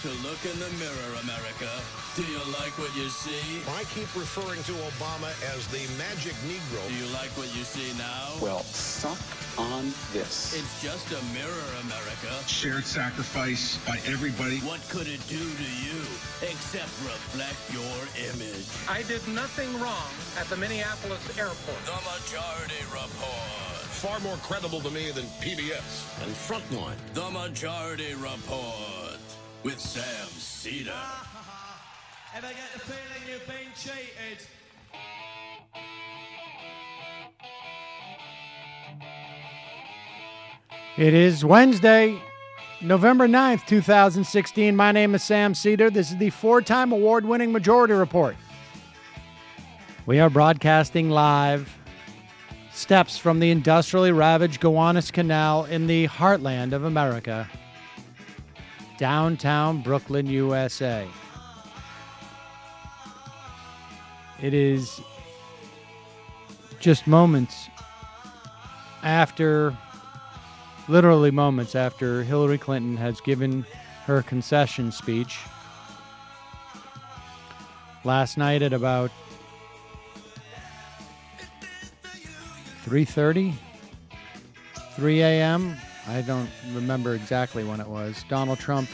to look in the mirror, America. Do you like what you see? I keep referring to Obama as the magic Negro. Do you like what you see now? Well, suck on this. It's just a mirror, America. Shared sacrifice by everybody. What could it do to you except reflect your image? I did nothing wrong at the Minneapolis airport. The Majority Report. Far more credible to me than PBS and Frontline. The Majority Report with Sam Seder. Ever get the feeling you've been cheated? It is Wednesday, November 9th, 2016. My name is Sam Seder. This is the four-time award-winning Majority Report. We are broadcasting live steps from the industrially ravaged Gowanus Canal in the heartland of America, downtown Brooklyn, USA. It is just moments after, literally moments after Hillary Clinton has given her concession speech. Last night at about 3:30, 3 a.m., I don't remember exactly when it was, Donald Trump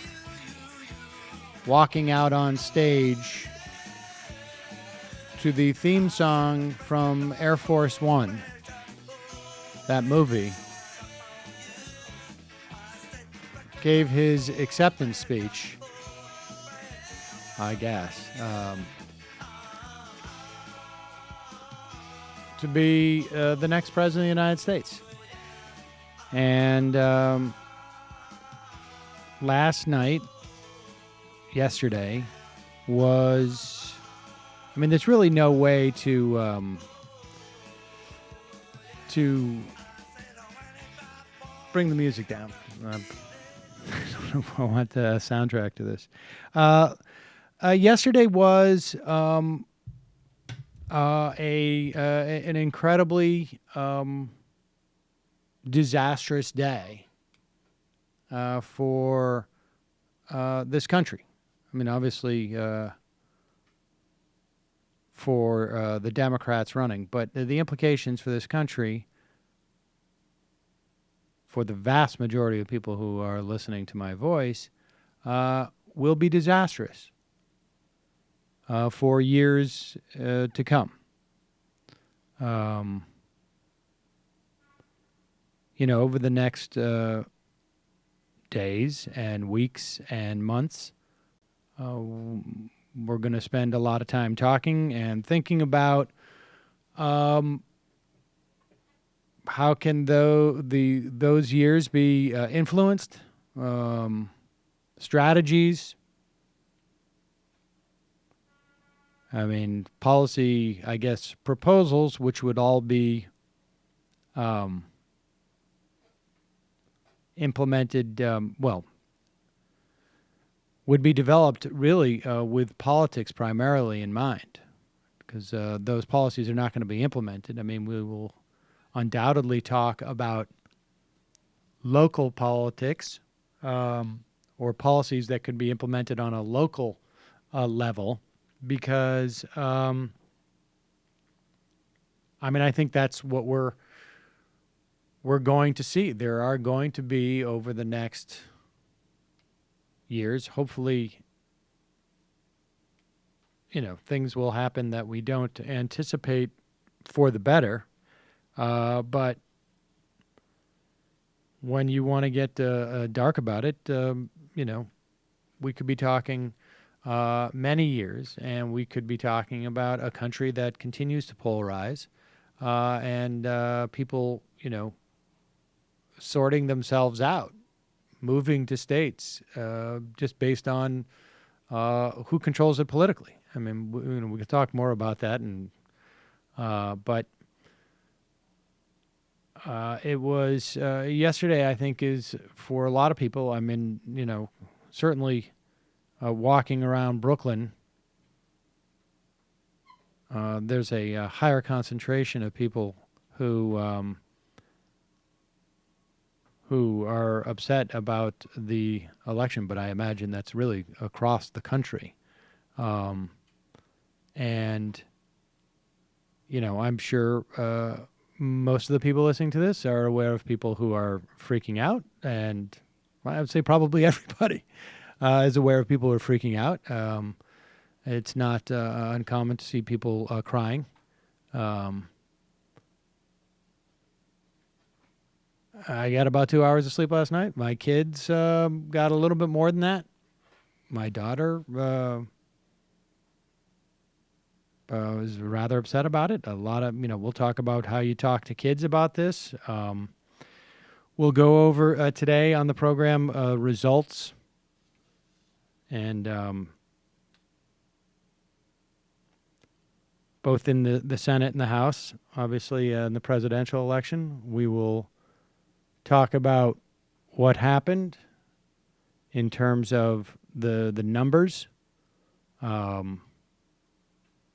walking out on stage to the theme song from Air Force One, that movie, gave his acceptance speech, I guess, to be the next president of the United States. And yesterday, was, I mean, there's really no way to bring the music down. I don't know if I want the soundtrack to this. Yesterday was an incredibly disastrous day for this country. I mean, obviously for the Democrats running, but the implications for this country, for the vast majority of people who are listening to my voice, will be disastrous for years to come. Over the next days and weeks and months, we're going to spend a lot of time talking and thinking about how can those years be influenced, strategies, I mean, policy, I guess, proposals, which would all be implemented, would be developed really with politics primarily in mind, because those policies are not going to be implemented. I mean, we will undoubtedly talk about local politics or policies that could be implemented on a local level, because I think that's what we're going to see. There are going to be, over the next years, hopefully, things will happen that we don't anticipate for the better. But when you want to get dark about it, we could be talking many years, and we could be talking about a country that continues to polarize, and people, sorting themselves out, moving to states just based on who controls it politically. I mean, we could talk more about that, and but it was yesterday, I think, is for a lot of people. I mean, certainly walking around Brooklyn, there's a higher concentration of people who who are upset about the election, but I imagine that's really across the country. And, you know, I'm sure most of the people listening to this are aware of people who are freaking out, and I would say probably everybody is aware of people who are freaking out. It's not uncommon to see people crying. I got about 2 hours of sleep last night. My kids got a little bit more than that. My daughter was rather upset about it. A lot of, we'll talk about how you talk to kids about this. We'll go over today on the program results and both in the Senate and the House, obviously in the presidential election. We will talk about what happened in terms of the numbers.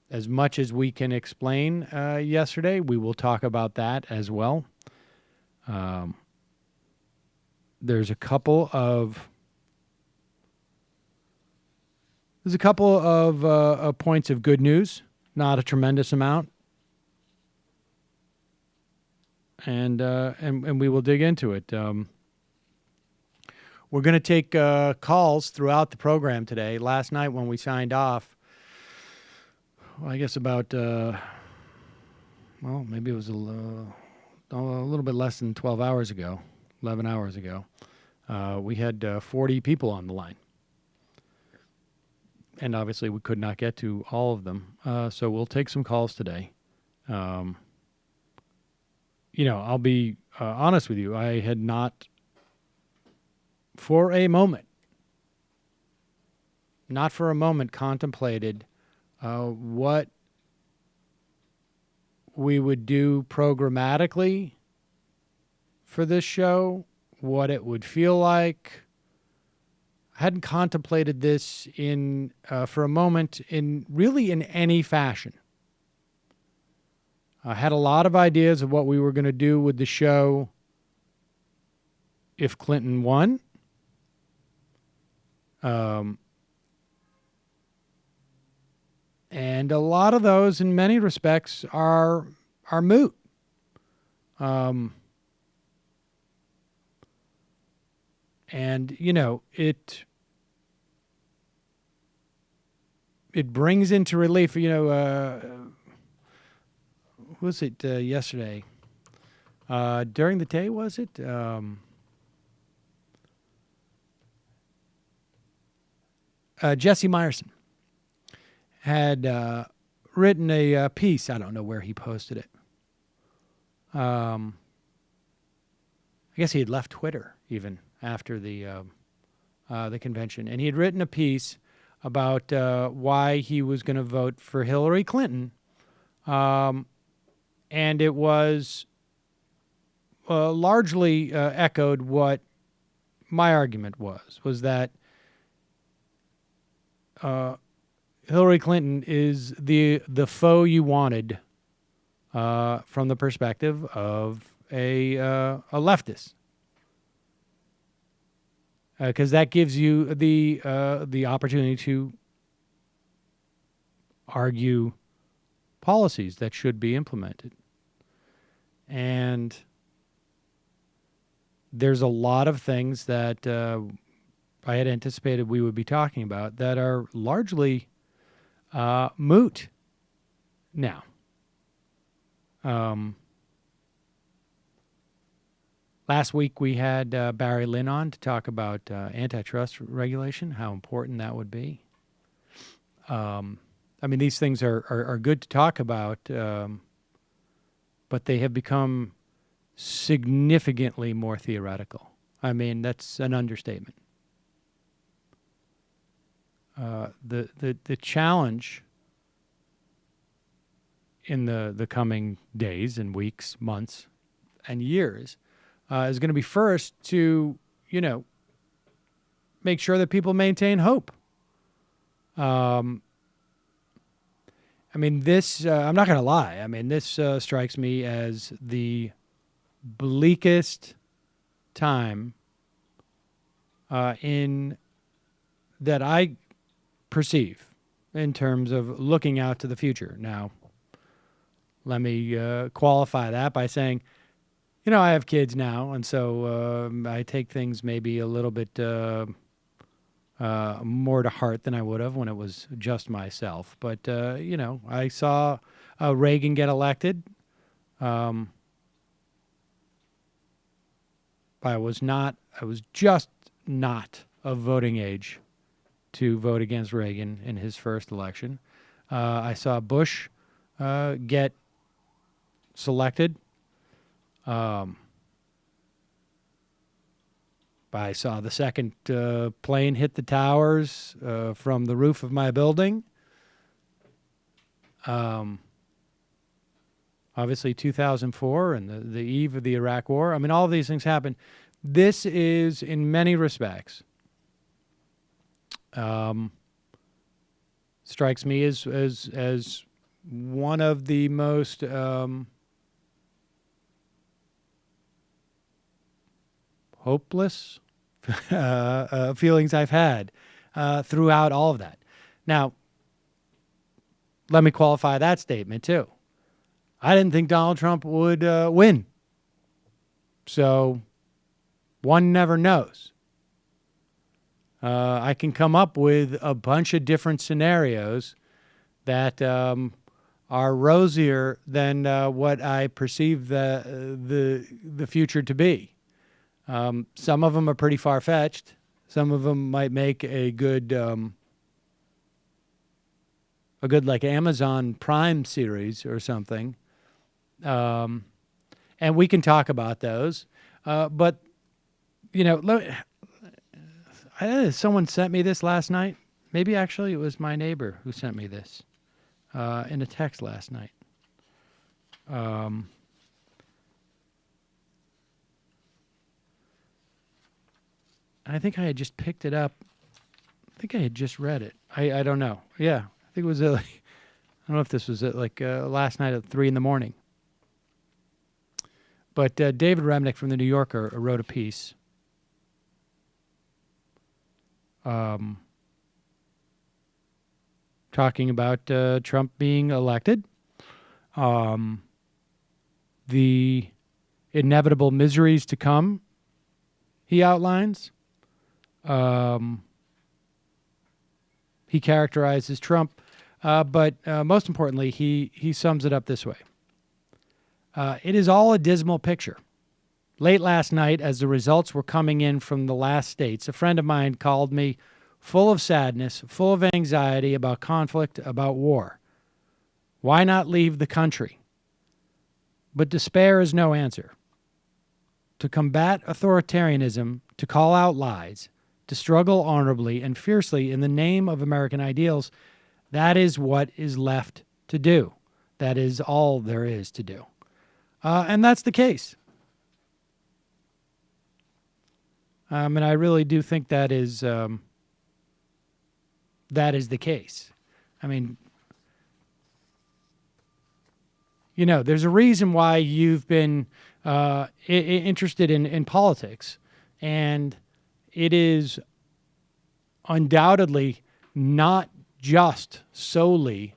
As much as we can explain yesterday, we will talk about that as well. There's a couple of points of good news, not a tremendous amount, and we will dig into it. We're going to take calls throughout the program today. Last night when we signed off, I guess about maybe it was a little bit less than 12 hours ago, 11 hours ago. We had 40 people on the line. And obviously we could not get to all of them. So we'll take some calls today. I'll be honest with you. I had not for a moment contemplated what we would do programmatically for this show, what it would feel like. I hadn't contemplated this for a moment in any fashion. I had a lot of ideas of what we were going to do with the show if Clinton won. And a lot of those, in many respects, are moot. And, it brings into relief, who was it yesterday? During the day, was it? Jesse Meyerson had written a piece. I don't know where he posted it. I guess he had left Twitter even after the convention, and he had written a piece about why he was going to vote for Hillary Clinton, and it was largely echoed what my argument was that Hillary Clinton is the foe you wanted from the perspective of a leftist. Because that gives you the opportunity to argue policies that should be implemented. And there's a lot of things that I had anticipated we would be talking about that are largely moot now. Last week we had Barry Lynn on to talk about antitrust regulation, how important that would be. These things are good to talk about, but they have become significantly more theoretical. That's an understatement. The challenge in the coming days and weeks, months, and years is going to be first to, make sure that people maintain hope. This, I'm not going to lie. This strikes me as the bleakest time in that I perceive in terms of looking out to the future. Now, let me qualify that by saying, I have kids now, and so I take things maybe a little bit more to heart than I would have when it was just myself. But, I saw Reagan get elected. I was just not of voting age to vote against Reagan in his first election. I saw Bush get selected. I saw the second plane hit the towers from the roof of my building. Obviously, 2004 and the eve of the Iraq War. I mean, all of these things happened. This is, in many respects, strikes me as one of the most hopeless feelings I've had throughout all of that. Now, let me qualify that statement too. I didn't think Donald Trump would win. So one never knows. I can come up with a bunch of different scenarios that are rosier than what I perceive the future to be. Some of them are pretty far-fetched. Some of them might make a good like Amazon Prime series or something. And we can talk about those. But, someone sent me this last night. Maybe actually it was my neighbor who sent me this in a text last night. I think I had just picked it up. I think I had just read it. I don't know. Yeah, I think it was I don't know if this was last night at 3 a.m. But David Remnick from the New Yorker wrote a piece talking about Trump being elected, the inevitable miseries to come, he outlines. He characterizes Trump, but most importantly, he sums it up this way. It is all a dismal picture. Late last night, as the results were coming in from the last states, a friend of mine called me full of sadness, full of anxiety about conflict, about war. Why not leave the country? But despair is no answer. To combat authoritarianism, to call out lies, to struggle honorably and fiercely in the name of American ideals, that is what is left to do. That is all there is to do. And that's the case. And I really do think that is the case. I mean, there's a reason why you've been interested in politics, and it is undoubtedly not just solely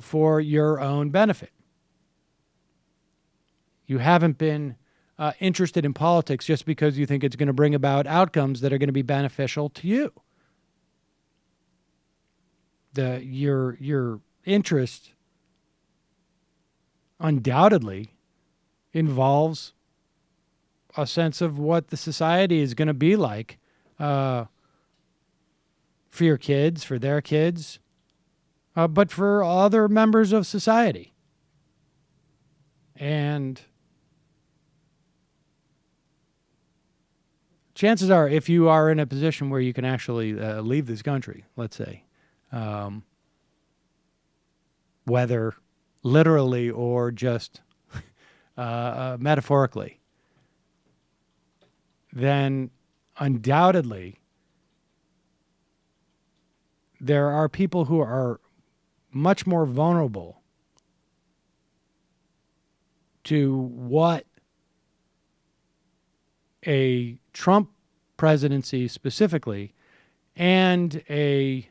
for your own benefit. You haven't been interested in politics just because you think it's going to bring about outcomes that are going to be beneficial to you. Your interest undoubtedly involves a sense of what the society is going to be like for your kids, for their kids, but for other members of society. And chances are, if you are in a position where you can actually leave this country, let's say, whether literally or just metaphorically, then undoubtedly there are people who are much more vulnerable to what a Trump presidency specifically and a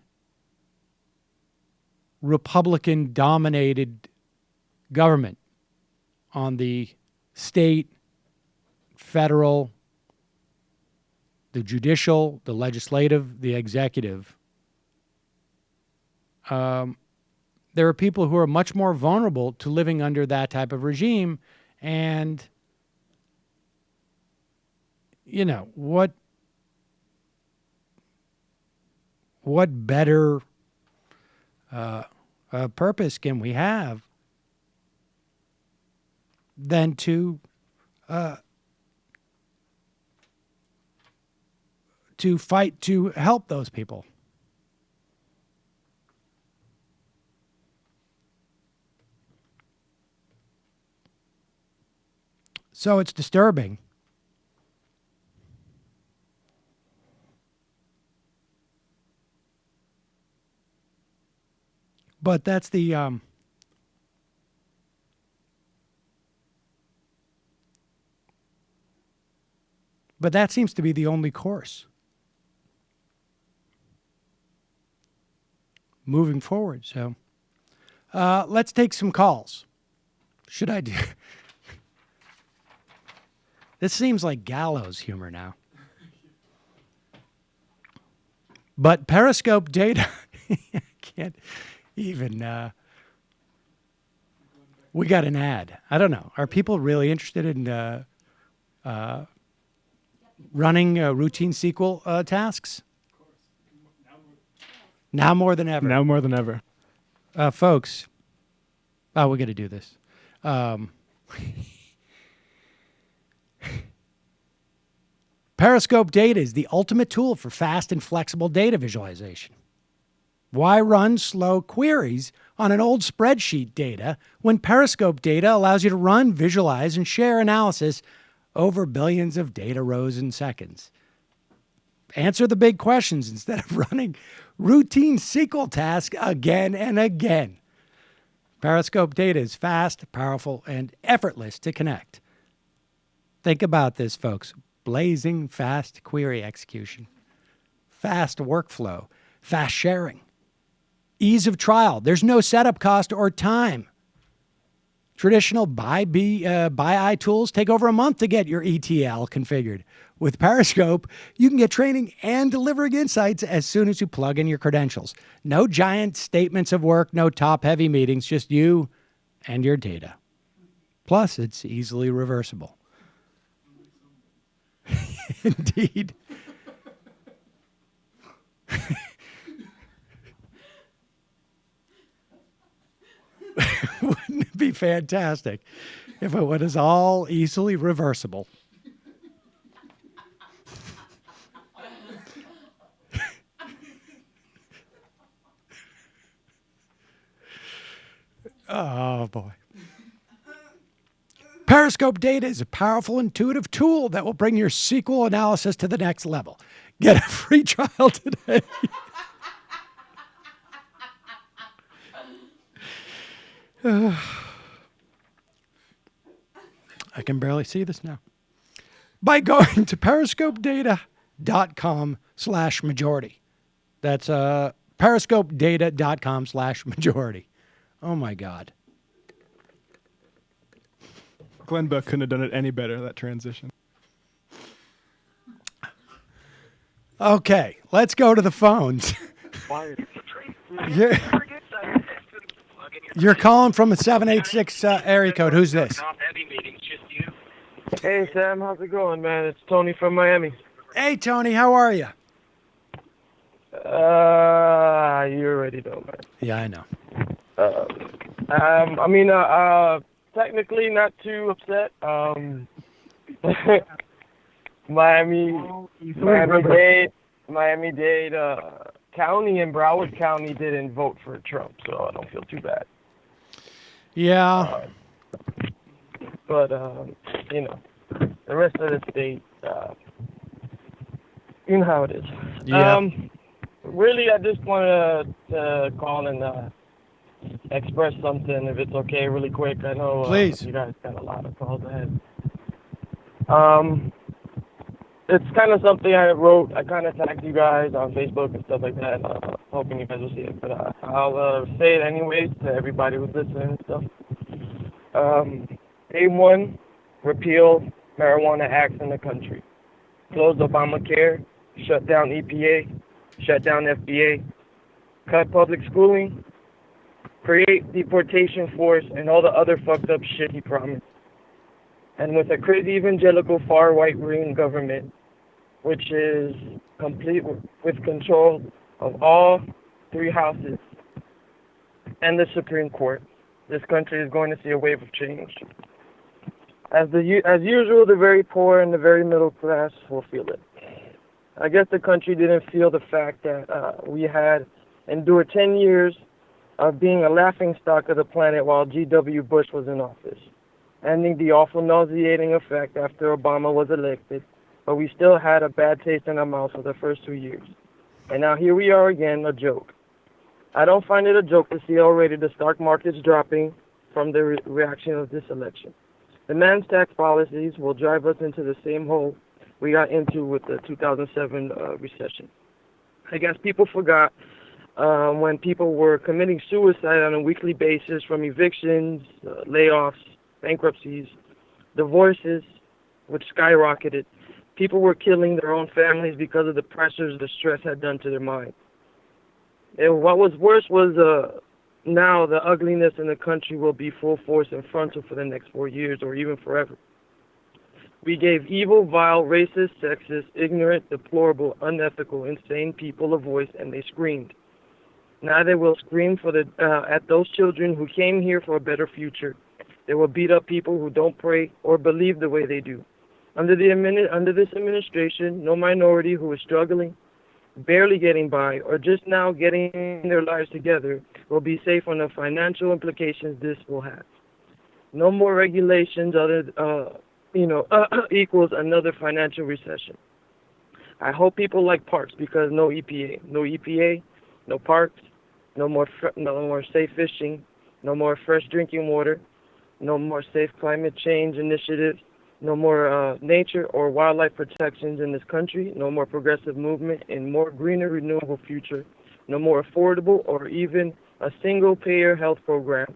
Republican-dominated government on the state, federal, the judicial, the legislative, the executive, there are people who are much more vulnerable to living under that type of regime. And, you know, what better purpose can we have than to fight to help those people? So it's disturbing. But that's the but that seems to be the only course moving forward. So let's take some calls. Should I do? This seems like gallows humor now. But Periscope data, I can't even. We got an ad. I don't know. Are people really interested in running routine SQL tasks? Now more than ever. Now more than ever. Folks. Oh, we got to do this. Periscope data is the ultimate tool for fast and flexible data visualization. Why run slow queries on an old spreadsheet data when Periscope data allows you to run, visualize, and share analysis over billions of data rows in seconds? Answer the big questions instead of running routine SQL tasks again and again. Periscope data is fast, powerful, and effortless to connect. Think about this, folks. Blazing fast query execution, fast workflow, fast sharing, ease of trial. There's no setup cost or time. Traditional buy tools take over a month to get your ETL configured. With Periscope, you can get training and delivering insights as soon as you plug in your credentials. No giant statements of work, no top-heavy meetings, just you and your data. Plus, it's easily reversible. Indeed. Wouldn't it be fantastic if it was all easily reversible? Oh, boy. Periscope data is a powerful, intuitive tool that will bring your SQL analysis to the next level. Get a free trial today. I can barely see this now. By going to periscopedata.com/majority. That's periscopedata.com/majority. Oh, my God. Glenn Beck couldn't have done it any better, that transition. Okay, let's go to the phones. You're calling from a 786 area code. Who's this? Hey, Sam. How's it going, man? It's Tony from Miami. Hey, Tony. How are you? You already know, man. Yeah, I know. Technically not too upset. Miami-Dade County and Broward County didn't vote for Trump, so I don't feel too bad. Yeah. But the rest of the state, you know how it is. Yeah. Really, I just wanted to call and express something, if it's okay, really quick. I know Please. you guys got a lot of calls ahead. it's kind of something I wrote. I kind of tagged you guys on Facebook and stuff like that, hoping you guys will see it. But I'll say it anyways to everybody who's listening and stuff. Day one, repeal marijuana acts in the country. Close Obamacare, shut down EPA, shut down FBA, cut public schooling, create deportation force, and all the other fucked up shit he promised. And with a crazy evangelical far right-wing government, which is complete with control of all three houses and the Supreme Court, this country is going to see a wave of change. As usual, the very poor and the very middle class will feel it. I guess the country didn't feel the fact that we had endured 10 years of being a laughingstock of the planet while G.W. Bush was in office, ending the awful nauseating effect after Obama was elected, but we still had a bad taste in our mouths for the first 2 years. And now here we are again, a joke. I don't find it a joke to see already the stock markets dropping from the reaction of this election. The man's tax policies will drive us into the same hole we got into with the 2007 recession. I guess people forgot when people were committing suicide on a weekly basis from evictions, layoffs, bankruptcies, divorces, which skyrocketed. People were killing their own families because of the pressures the stress had done to their mind. And what was worse was now the ugliness in the country will be full force and frontal for the next 4 years or even forever. We gave evil, vile, racist, sexist, ignorant, deplorable, unethical, insane people a voice, and they screamed. Now they will scream for at those children who came here for a better future. They will beat up people who don't pray or believe the way they do. Under this administration, no minority who is struggling, barely getting by, or just now getting their lives together will be safe from the financial implications this will have. No more regulations equals another financial recession. I hope people like parks because no EPA, no parks, no more safe fishing, no more fresh drinking water, no more safe climate change initiatives, no more nature or wildlife protections in this country, no more progressive movement in more greener, renewable future, no more affordable or even a single-payer health program,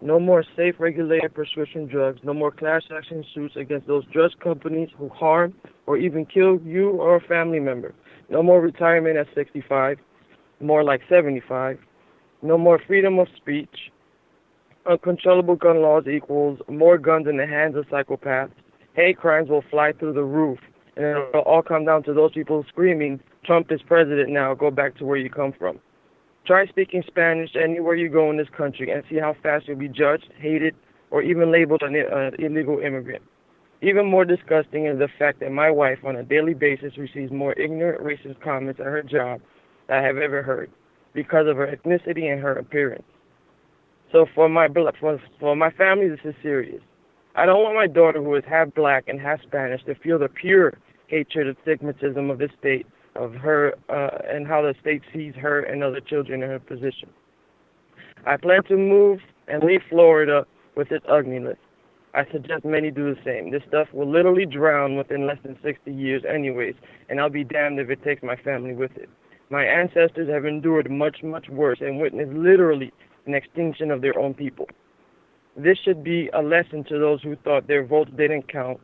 no more safe, regulated prescription drugs, no more class action suits against those drug companies who harm or even kill you or a family member, no more retirement at 65, more like 75, no more freedom of speech, uncontrollable gun laws equals more guns in the hands of psychopaths. Hate crimes will fly through the roof, and it'll all come down to those people screaming, Trump is president now, go back to where you come from. Try speaking Spanish anywhere you go in this country and see how fast you'll be judged, hated, or even labeled an illegal immigrant. Even more disgusting is the fact that my wife on a daily basis receives more ignorant, racist comments at her job than I have ever heard because of her ethnicity and her appearance. So for my family, this is serious. I don't want my daughter, who is half black and half Spanish, to feel the pure hatred and stigmatism of the state, of her, and how the state sees her and other children in her position. I plan to move and leave Florida with its ugliness. I suggest many do the same. This stuff will literally drown within less than 60 years anyways, and I'll be damned if it takes my family with it. My ancestors have endured much, much worse and witnessed literally an extinction of their own people. This should be a lesson to those who thought their votes didn't count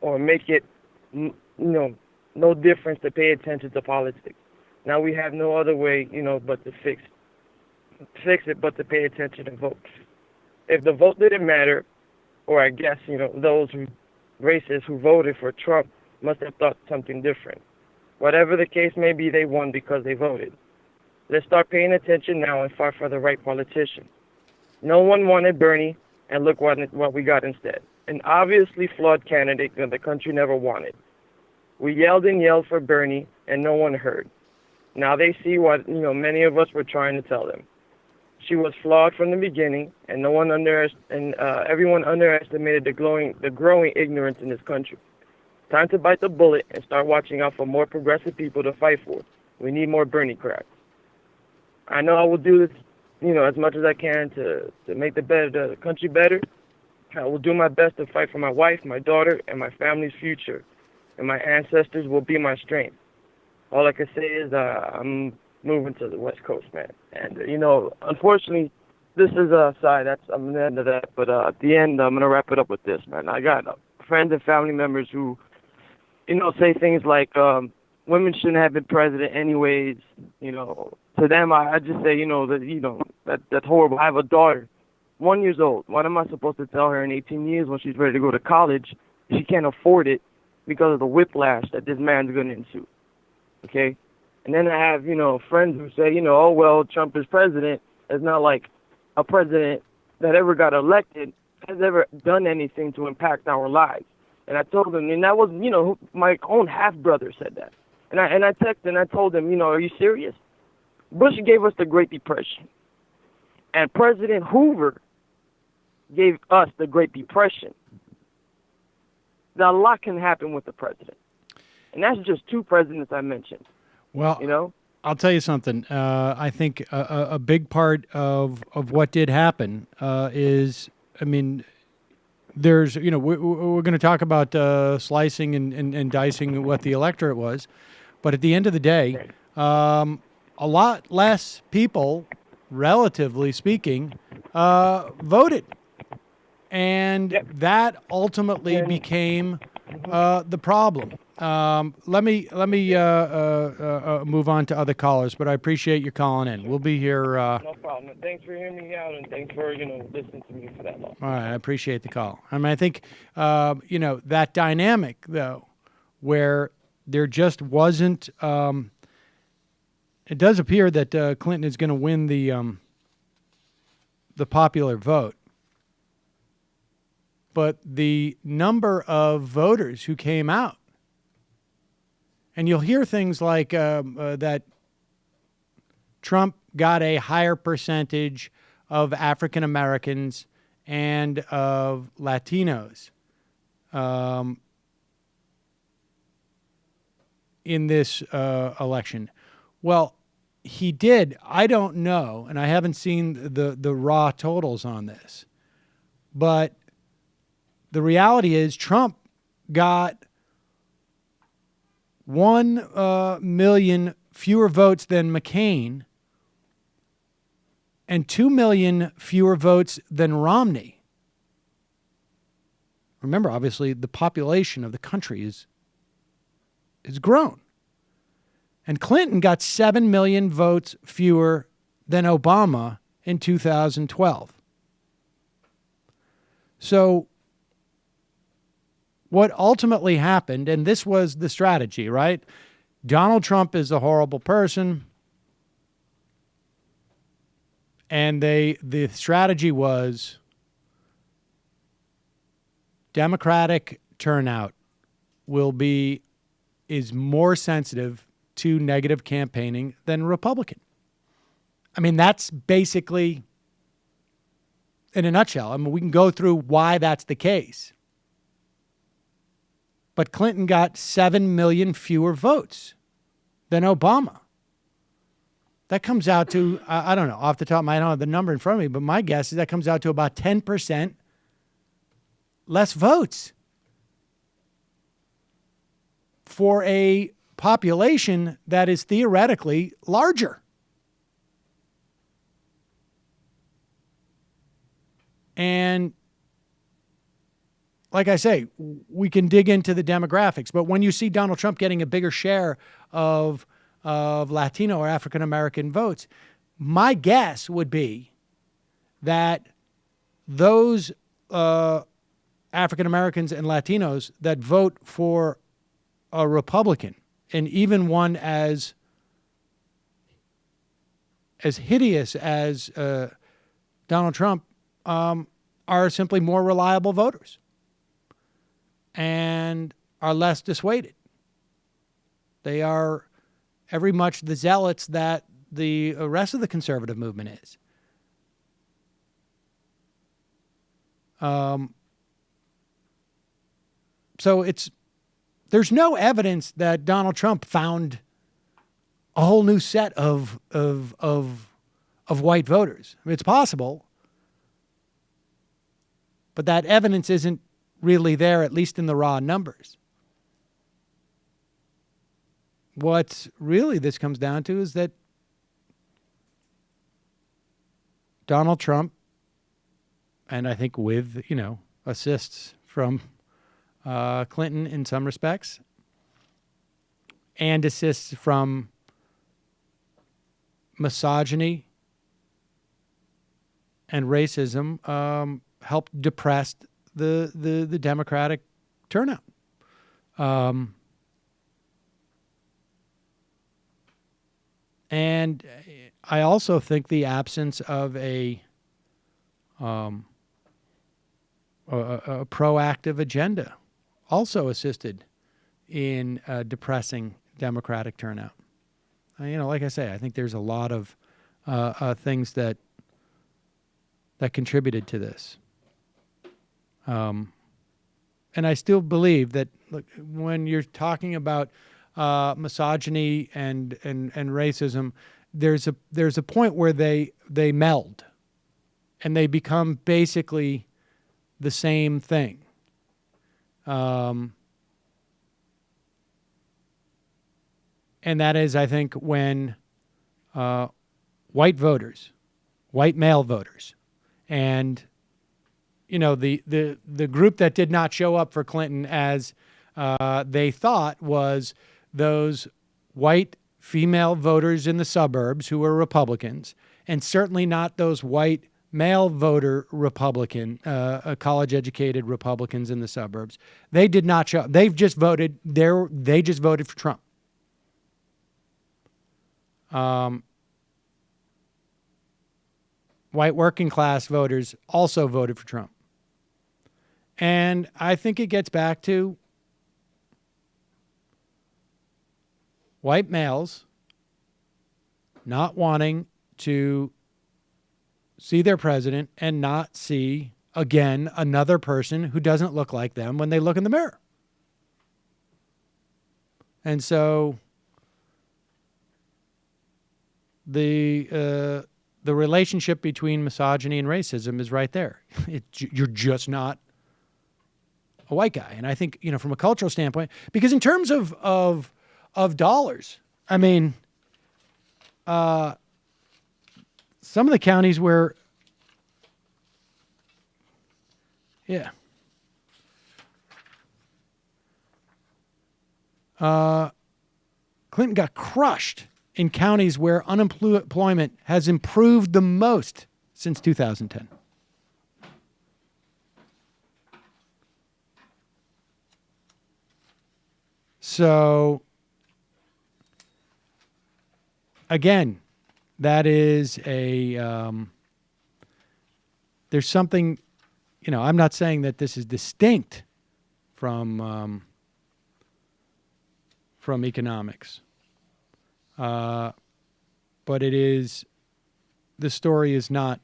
or make it, no difference to pay attention to politics. Now we have no other way, but to fix it, but to pay attention and vote. If the vote didn't matter, or I guess, those racists who voted for Trump must have thought something different. Whatever the case may be, they won because they voted. Let's start paying attention now and fight for the right politician. No one wanted Bernie, and look what we got instead. An obviously flawed candidate that the country never wanted. We yelled and yelled for Bernie, and no one heard. Now they see what many of us were trying to tell them. She was flawed from the beginning, and everyone underestimated the growing ignorance in this country. Time to bite the bullet and start watching out for more progressive people to fight for. We need more Bernie cracks. I know I will do this, as much as I can to make the country better. I will do my best to fight for my wife, my daughter, and my family's future. and my ancestors will be my strength. All I can say is I'm moving to the West Coast, man. And, unfortunately, this is a side. I'm going to end of that. But at the end, I'm going to wrap it up with this, man. I got friends and family members who, say things like women shouldn't have been president anyways. To them, I just say, that's horrible. I have a daughter, 1 year old. What am I supposed to tell her in 18 years when she's ready to go to college? She can't afford it because of the whiplash that this man's going to ensue. Okay? And then I have, friends who say, oh, well, Trump is president. It's not like a president that ever got elected has ever done anything to impact our lives. And I told them, and that was, my own half-brother said that. And I texted and I told him, are you serious? Bush gave us the Great Depression. And President Hoover gave us the Great Depression. Now, a lot can happen with the president. And that's just two presidents I mentioned. Well, I'll tell you something. I think a big part of what did happen is, there's, we're going to talk about slicing and dicing what the electorate was. But at the end of the day, a lot less people, relatively speaking, voted. And that ultimately became the problem. Let me move on to other callers, but I appreciate you calling in. We'll be here. No problem. Thanks for hearing me out, and thanks for listening to me for that long. All right, I appreciate the call. I think that dynamic though, where there just wasn't. It does appear that Clinton is going to win the popular vote. But the number of voters who came out, and you'll hear things like that Trump got a higher percentage of African Americans and of Latinos in this election. Well, he did. I don't know, and I haven't seen the raw totals on this, but the reality is Trump got 1 million fewer votes than McCain and 2 million fewer votes than Romney. Remember, obviously, the population of the country is grown. And Clinton got 7 million votes fewer than Obama in 2012. So what ultimately happened, and this was the strategy, right? Donald Trump is a horrible person. And the strategy was Democratic turnout is more sensitive to negative campaigning than Republican. That's basically, in a nutshell. We can go through why that's the case. But Clinton got 7 million fewer votes than Obama. That comes out to, I don't know, off the top of my head, I don't have the number in front of me, but my guess is that comes out to about 10% less votes for a population that is theoretically larger. And like I say, we can dig into the demographics, but when you see Donald Trump getting a bigger share of Latino or African American votes, my guess would be that those African Americans and Latinos that vote for a Republican, and even one as hideous as Donald Trump, are simply more reliable voters and are less dissuaded. They are every much the zealots that the rest of the conservative movement is. So there's no evidence that Donald Trump found a whole new set of white voters. It's possible, but that evidence isn't really there, at least in the raw numbers. what really this comes down to is that Donald Trump, and I think with, assists from Clinton in some respects, and assists from misogyny and racism, helped depress the Democratic turnout. And I also think the absence of a proactive agenda also assisted in depressing Democratic turnout. Like I say, I think there's a lot of things that contributed to this. And I still believe that, look, when you're talking about misogyny and racism, there's a point where they meld, and they become basically the same thing. And that is, I think, when white male voters, and the group that did not show up for Clinton as they thought was those white female voters in the suburbs who were Republicans, and certainly not those white male voter Republican, college-educated Republicans in the suburbs. They did not show up. They just voted for Trump. White working class voters also voted for Trump. And I think it gets back to white males not wanting to see their president and not see, again, another person who doesn't look like them when they look in the mirror. And so the relationship between misogyny and racism is right there. You're just not a white guy. And I think, from a cultural standpoint, because in terms of dollars, I mean, some of the counties where, Clinton got crushed in counties where unemployment has improved the most since 2010. So, again, that is there's something, I'm not saying that this is distinct from economics. But the story is not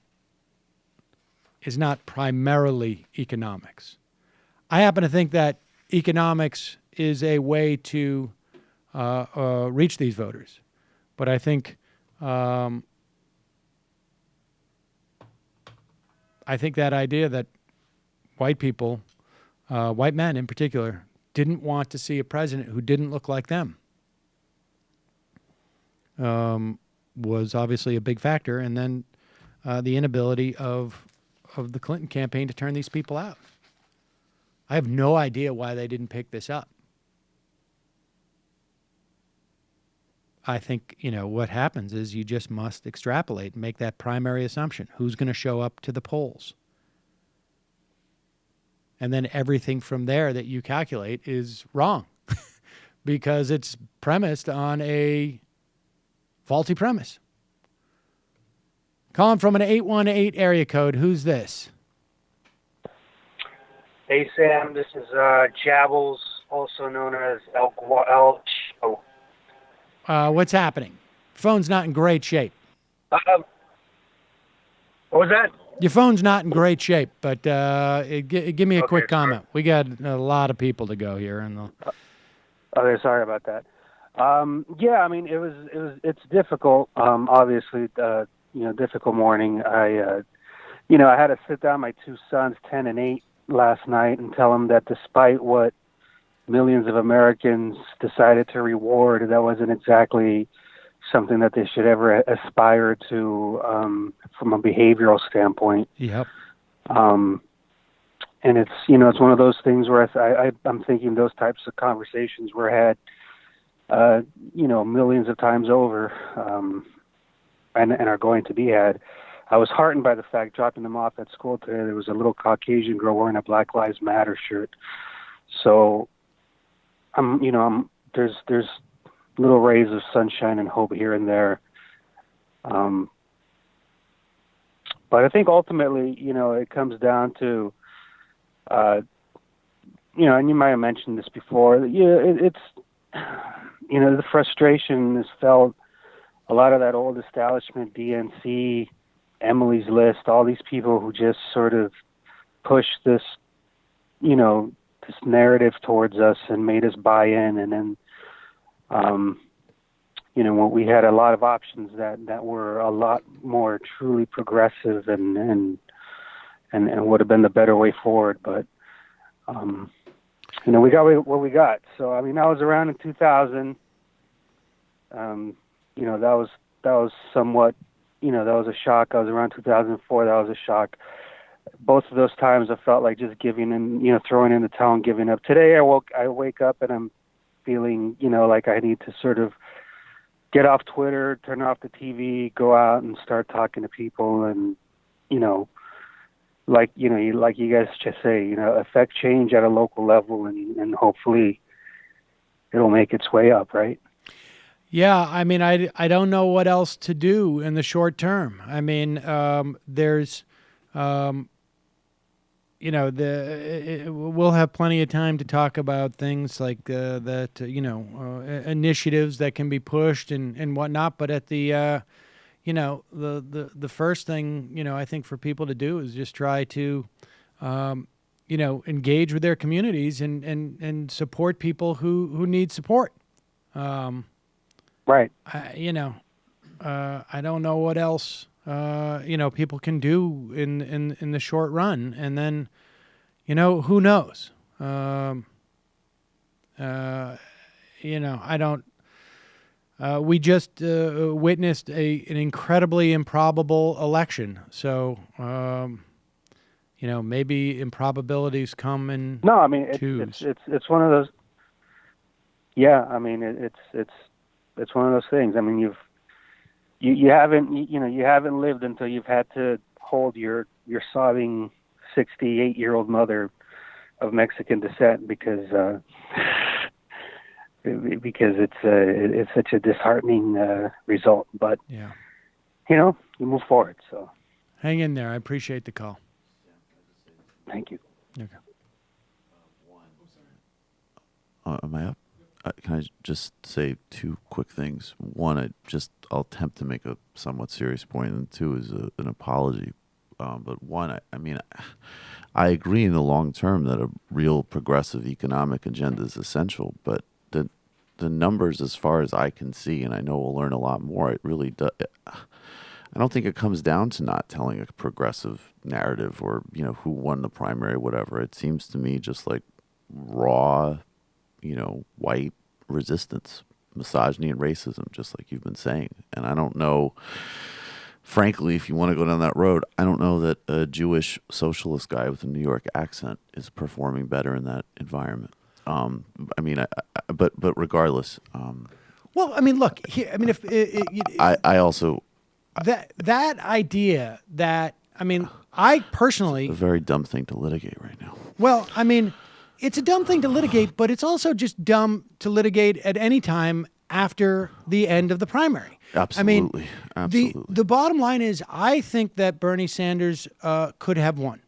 primarily economics. I happen to think that economics is a way to reach these voters. But I think that idea that white people, white men in particular, didn't want to see a president who didn't look like them was obviously a big factor. And then the inability of the Clinton campaign to turn these people out. I have no idea why they didn't pick this up. I think, what happens is you just must extrapolate and make that primary assumption. Who's going to show up to the polls? And then everything from there that you calculate is wrong because it's premised on a faulty premise. Calling from an 818 area code. Who's this? Hey, Sam. This is Jabbles, also known as El Cho. What's happening? Phone's not in great shape. What was that? Your phone's not in great shape, but give me a quick comment. We got a lot of people to go here, and okay, sorry about that. Yeah, I mean, it's difficult. Obviously, difficult morning. I had to sit down my two sons, 10 and 8, last night, and tell them that despite what millions of Americans decided to reward, that wasn't exactly something that they should ever aspire to from a behavioral standpoint. Yep. And it's, you know, it's one of those things where I'm thinking those types of conversations were had, you know, millions of times over, and are going to be had. I was heartened by the fact, dropping them off at school today, there was a little Caucasian girl wearing a Black Lives Matter shirt. So there's little rays of sunshine and hope here and there. But I think ultimately, you know, it comes down to, you know, and you might have mentioned this before, it's, you know, the frustration is felt. A lot of that old establishment, DNC, Emily's List, all these people who just sort of push this, you know, this narrative towards us and made us buy in. And then, you know, when we had a lot of options that were a lot more truly progressive and would have been the better way forward. But, you know, we got what we got. So, I mean, I was around in 2000. You know, that was somewhat, you know, that was a shock. I was around 2004. That was a shock. Both of those times I felt like just giving in, you know, throwing in the towel and giving up. Today I wake up and I'm feeling, you know, like I need to sort of get off Twitter, turn off the TV, go out and start talking to people and, you know, like you guys just say, you know, affect change at a local level and hopefully it'll make its way up, right? Yeah, I mean, I don't know what else to do in the short term. I mean, there's, you know, we'll have plenty of time to talk about things like that, you know, initiatives that can be pushed and whatnot. But at the, you know, the first thing, you know, I think for people to do is just try to, you know, engage with their communities and support people who need support. Right. You know, I don't know what else, you know, people can do in the short run. And then, you know, who knows? You know, I don't, we just witnessed an incredibly improbable election. So, you know, maybe improbabilities come in. No, I mean, twos. It's one of those. Yeah. I mean, it's one of those things. I mean, you haven't lived until you've had to hold your sobbing 68-year-old mother of Mexican descent because it's such a disheartening result. But yeah, you know, you move forward. So hang in there. I appreciate the call. Thank you. Okay. Am I up? Can I just say two quick things? One, I'll attempt to make a somewhat serious point, and two is an apology. But one, I mean, I agree in the long term that a real progressive economic agenda is essential, but the numbers, as far as I can see, and I know we'll learn a lot more, it really does. I don't think it comes down to not telling a progressive narrative or, you know, who won the primary, whatever. It seems to me just like raw, you know, white resistance, misogyny and racism, just like you've been saying. And I don't know, frankly, if you want to go down that road, I don't know that a Jewish socialist guy with a New York accent is performing better in that environment. I mean, but regardless. Well, I mean, look, I mean, if I also that idea that, I mean, I personally, a very dumb thing to litigate right now. Well, I mean, it's a dumb thing to litigate, but it's also just dumb to litigate at any time after the end of the primary. Absolutely. I mean, absolutely. The bottom line is, I think that Bernie Sanders could have won.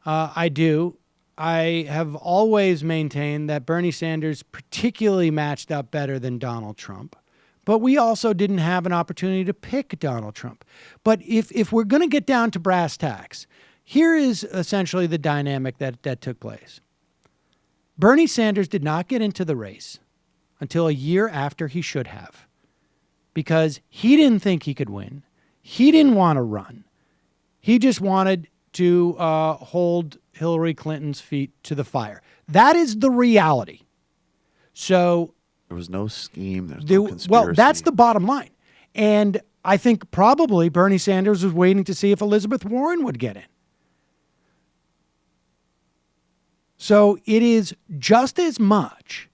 I do. I have always maintained that Bernie Sanders particularly matched up better than Donald Trump. But we also didn't have an opportunity to pick Donald Trump. But if we're going to get down to brass tacks, here is essentially the dynamic that took place. Bernie Sanders did not get into the race until a year after he should have, because he didn't think he could win. He didn't want to run. He just wanted to hold Hillary Clinton's feet to the fire. That is the reality. So there was no scheme. There's no conspiracy. well, that's the bottom line. And I think probably Bernie Sanders was waiting to see if Elizabeth Warren would get in. So it is just as much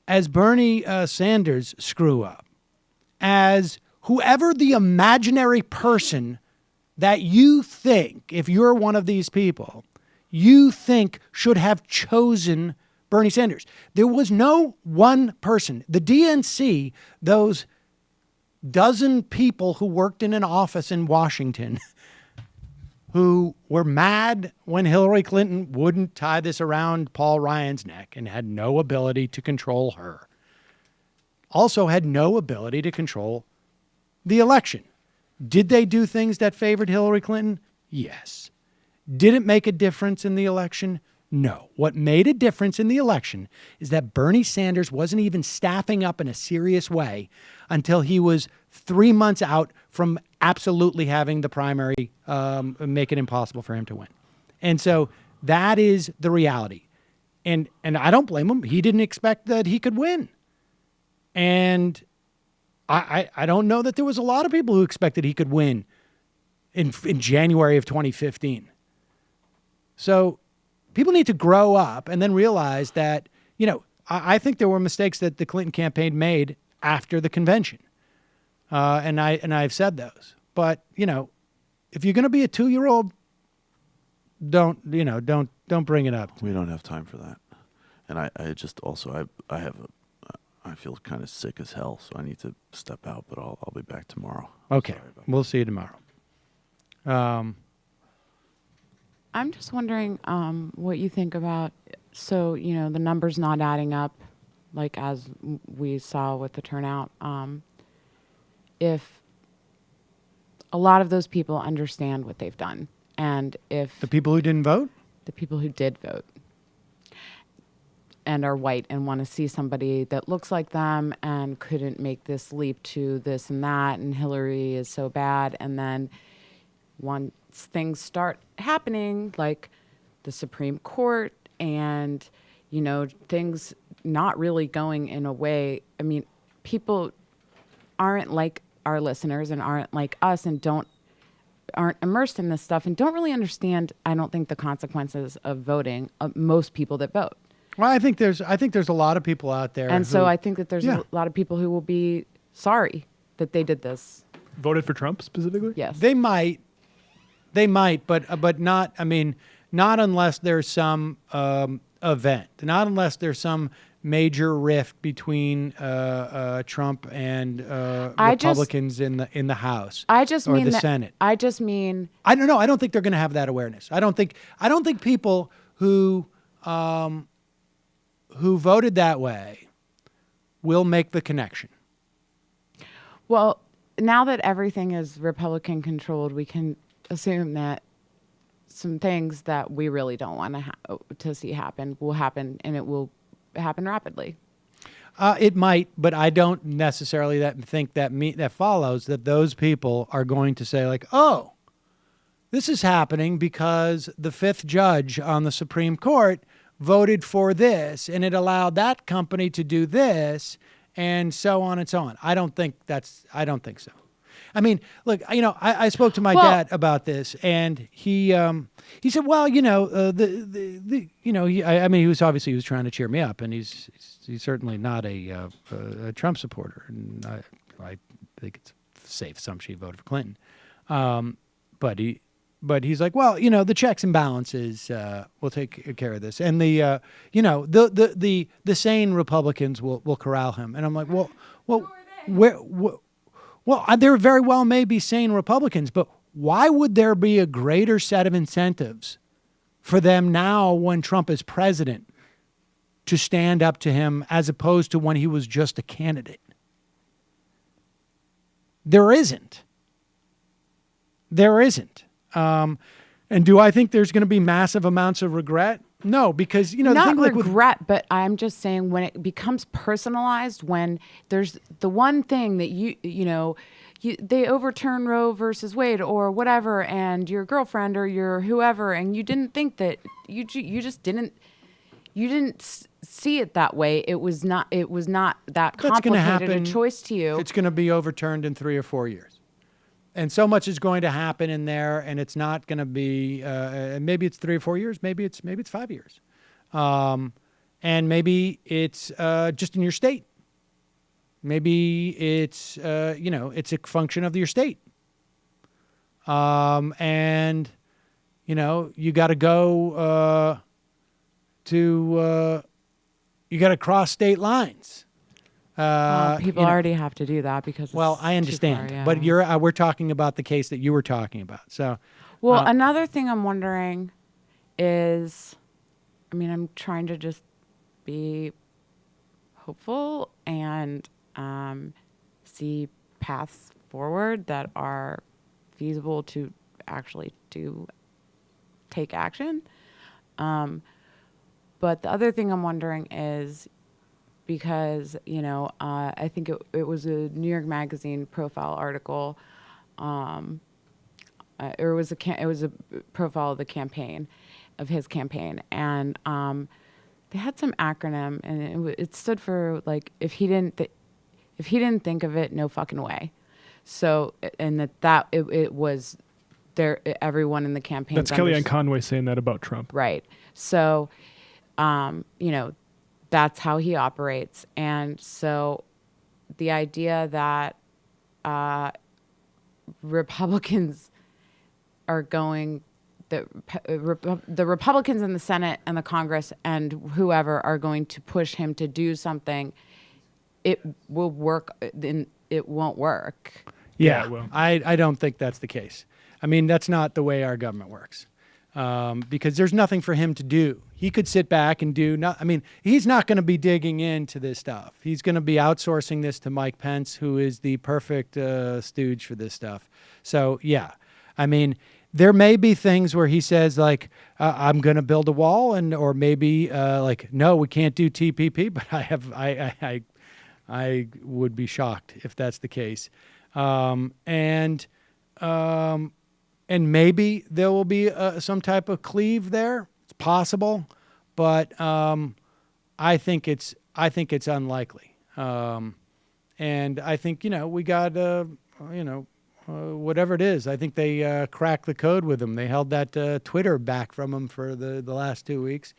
as Bernie Sanders screw up as whoever the imaginary person that you think, if you're one of these people, you think should have chosen Bernie Sanders. There was no one person. The DNC, those dozen people who worked in an office in Washington who were mad when Hillary Clinton wouldn't tie this around Paul Ryan's neck and had no ability to control her, also had no ability to control the election. Did they do things that favored Hillary Clinton? Yes. Did it make a difference in the election? No. What made a difference in the election is that Bernie Sanders wasn't even staffing up in a serious way until he was 3 months out from absolutely having the primary make it impossible for him to win. And so that is the reality. And I don't blame him. He didn't expect that he could win. And I don't know that there was a lot of people who expected he could win in January of 2015. So people need to grow up and then realize that, you know, I think there were mistakes that the Clinton campaign made after the convention. And I've said those. But, you know, if you're going to be a 2-year-old, don't bring it up. We don't have time for that. And I just also, I feel kind of sick as hell, so I need to step out, but I'll be back tomorrow. Okay. We'll see you tomorrow. I'm just wondering what you think about, so, you know, the numbers not adding up, like as we saw with the turnout. If a lot of those people understand what they've done, and if the people who didn't vote? The people who did vote and are white and want to see somebody that looks like them and couldn't make this leap to this and that, and Hillary is so bad, and then once things start happening, like the Supreme Court and, you know, things not really going in a way, I mean, people aren't like our listeners and aren't like us and aren't immersed in this stuff and don't really understand, I don't think, the consequences of voting, most people that vote. Well, I think there's a lot of people out there. And so I think that there's a lot of people who will be sorry that they did this. Voted for Trump specifically? Yes. They might, but not, I mean, not unless there's some event, not unless there's some major rift between Trump and Republicans in the House. I just mean the Senate. I just mean, I don't know. I don't think they're going to have that awareness. I don't think people who voted that way will make the connection. Well, now that everything is Republican controlled, we can assume that some things that we really don't want to see happen will happen, and it will happen rapidly. It might, but I don't necessarily think that follows that those people are going to say, like, oh, this is happening because the 5th judge on the Supreme Court voted for this, and it allowed that company to do this, and so on and so on. I don't think so. I mean, look, you know, I spoke to my dad about this, and he said, well, you know, he was trying to cheer me up, and he's certainly not a Trump supporter, and I think it's a safe assumption he voted for Clinton, but he's like, well, you know, the checks and balances will take care of this, and the sane Republicans will corral him, and I'm like, well, Well, there very well may be sane Republicans, but why would there be a greater set of incentives for them now when Trump is president to stand up to him as opposed to when he was just a candidate? There isn't. And do I think there's going to be massive amounts of regret? No, because, you know, not regret, but I'm just saying when it becomes personalized, when there's the one thing that they overturn Roe versus Wade or whatever, and your girlfriend or your whoever, and you didn't think that you just didn't see it that way. It was not that That's gonna complicated a happen. choice to you. It's going to be overturned in 3 or 4 years. And so much is going to happen in there, and it's not going to be. Maybe it's 3 or 4 years. Maybe it's 5 years, and maybe it's just in your state. Maybe it's it's a function of your state, and you got to go you got to cross state lines. People already have to do that because it's I understand, too far, but we're talking about the case that you were talking about. So, another thing I'm wondering is, I'm trying to just be hopeful and see paths forward that are feasible to actually take action. But the other thing I'm wondering is, because I think it was a New York Magazine profile article, or it was a profile of the campaign, of his campaign, and they had some acronym, and it stood for like if he didn't think of it, no fucking way. So and it was there. Everyone in the campaign. That's Kellyanne Conway saying that about Trump, right? So, that's how he operates. And so the idea that Republicans are going, the Republicans in the Senate and the Congress and whoever are going to push him to do something, it will work, then it won't work. Yeah, well, I don't think that's the case. That's not the way our government works. Because there's nothing for him to do. He could sit back and do he's not going to be digging into this stuff. He's going to be outsourcing this to Mike Pence, who is the perfect stooge for this stuff. So, yeah. There may be things where he says, like, I'm going to build a wall, or maybe, no, we can't do TPP, but I would be shocked if that's the case. And maybe there will be some type of cleave there. It's possible, but I think it's unlikely. And I think we got whatever it is. I think they cracked the code with him. They held that Twitter back from him for the last 2 weeks.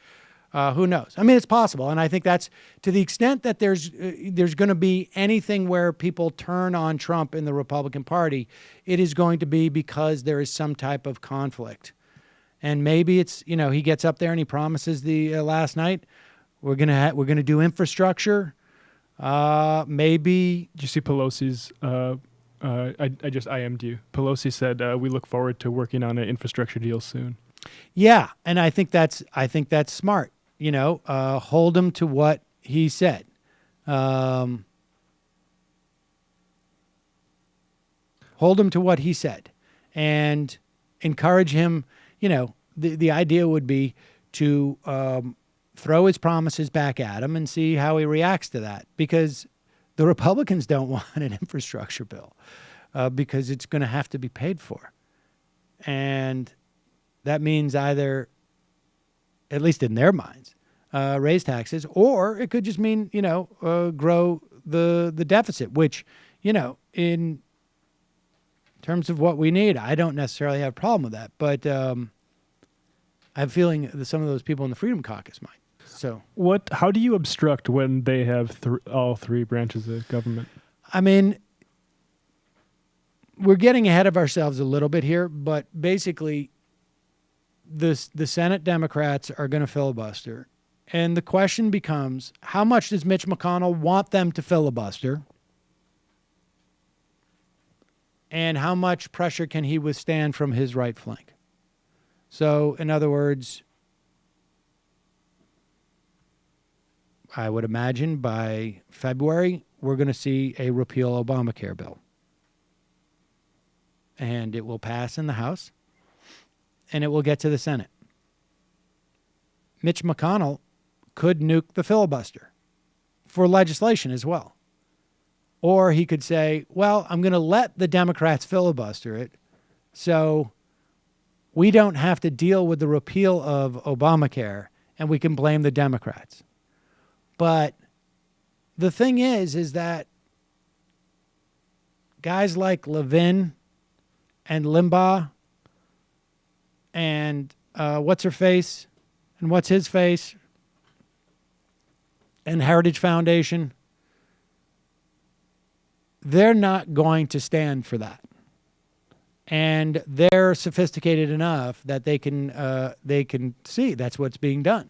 Who knows? It's possible, and I think that's to the extent that there's going to be anything where people turn on Trump in the Republican Party, it is going to be because there is some type of conflict, and maybe it's he gets up there and he promises the last night we're gonna do infrastructure. Maybe did you see Pelosi's? I just IM'd you. Pelosi said we look forward to working on an infrastructure deal soon. Yeah, and I think that's smart. Hold him to what he said. Hold him to what he said, and encourage him. The idea would be to throw his promises back at him and see how he reacts to that, because the Republicans don't want an infrastructure bill because it's going to have to be paid for, and that means either, at least in their minds, raise taxes, or it could just mean, grow the deficit, which, in terms of what we need, I don't necessarily have a problem with that. But I have a feeling that some of those people in the Freedom Caucus might. So how do you obstruct when they have all three branches of government? We're getting ahead of ourselves a little bit here, but basically, the Senate Democrats are going to filibuster. And the question becomes, how much does Mitch McConnell want them to filibuster? And how much pressure can he withstand from his right flank? So, in other words, I would imagine by February, we're going to see a repeal Obamacare bill. And it will pass in the House. And it will get to the Senate. Mitch McConnell could nuke the filibuster for legislation as well. Or he could say, well, I'm going to let the Democrats filibuster it so we don't have to deal with the repeal of Obamacare and we can blame the Democrats. But the thing is that guys like Levin and Limbaugh and what's her face and what's his face and Heritage Foundation, they're not going to stand for that. And they're sophisticated enough that they can see that's what's being done.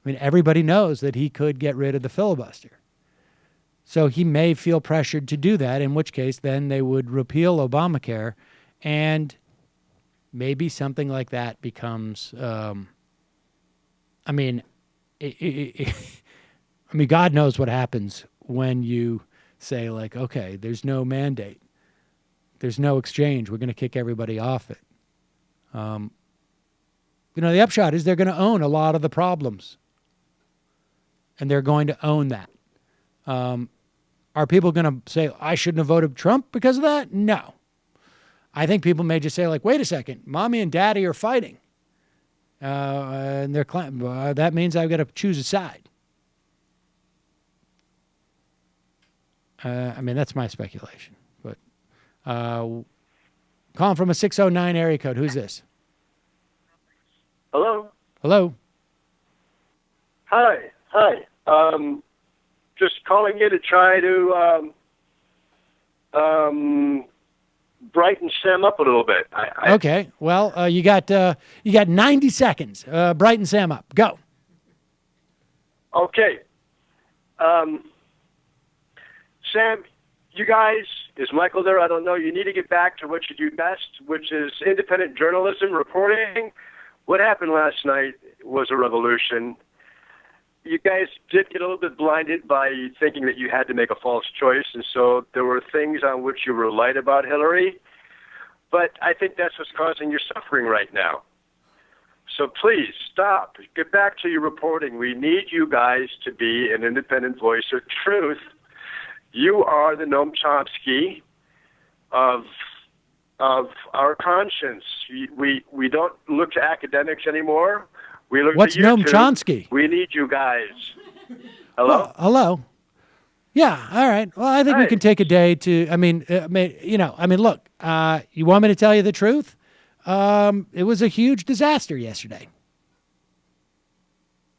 I mean, everybody knows that he could get rid of the filibuster. So he may feel pressured to do that, in which case then they would repeal Obamacare, and maybe something like that becomes, I mean, God knows what happens when you say, like, okay, there's no mandate. There's no exchange. We're going to kick everybody off it. The upshot is they're going to own a lot of the problems. And they're going to own that. Are people going to say, I shouldn't have voted Trump because of that? No. I think people may just say, like, wait a second, mommy and daddy are fighting. And they're that means I've got to choose a side. That's my speculation. But calling from a 609 area code. Who's this? Hello. Hello. Hi. Just calling you to try to brighten Sam up a little bit. Okay. Well, you got 90 seconds. Brighten Sam up. Go. Okay. Sam, you guys, is Michael there? I don't know. You need to get back to what you do best, which is independent journalism, reporting. What happened last night was a revolution. You guys did get a little bit blinded by thinking that you had to make a false choice, and so there were things on which you were light about Hillary. But I think that's what's causing your suffering right now. So please, stop. Get back to your reporting. We need you guys to be an independent voice of truth. You are the Noam Chomsky of our conscience. We don't look to academics anymore. We look What's to you Noam Chomsky? We need you guys. Hello? Well, hello. Yeah, all right. Well, I think we can take a day to, look, you want me to tell you the truth? It was a huge disaster yesterday.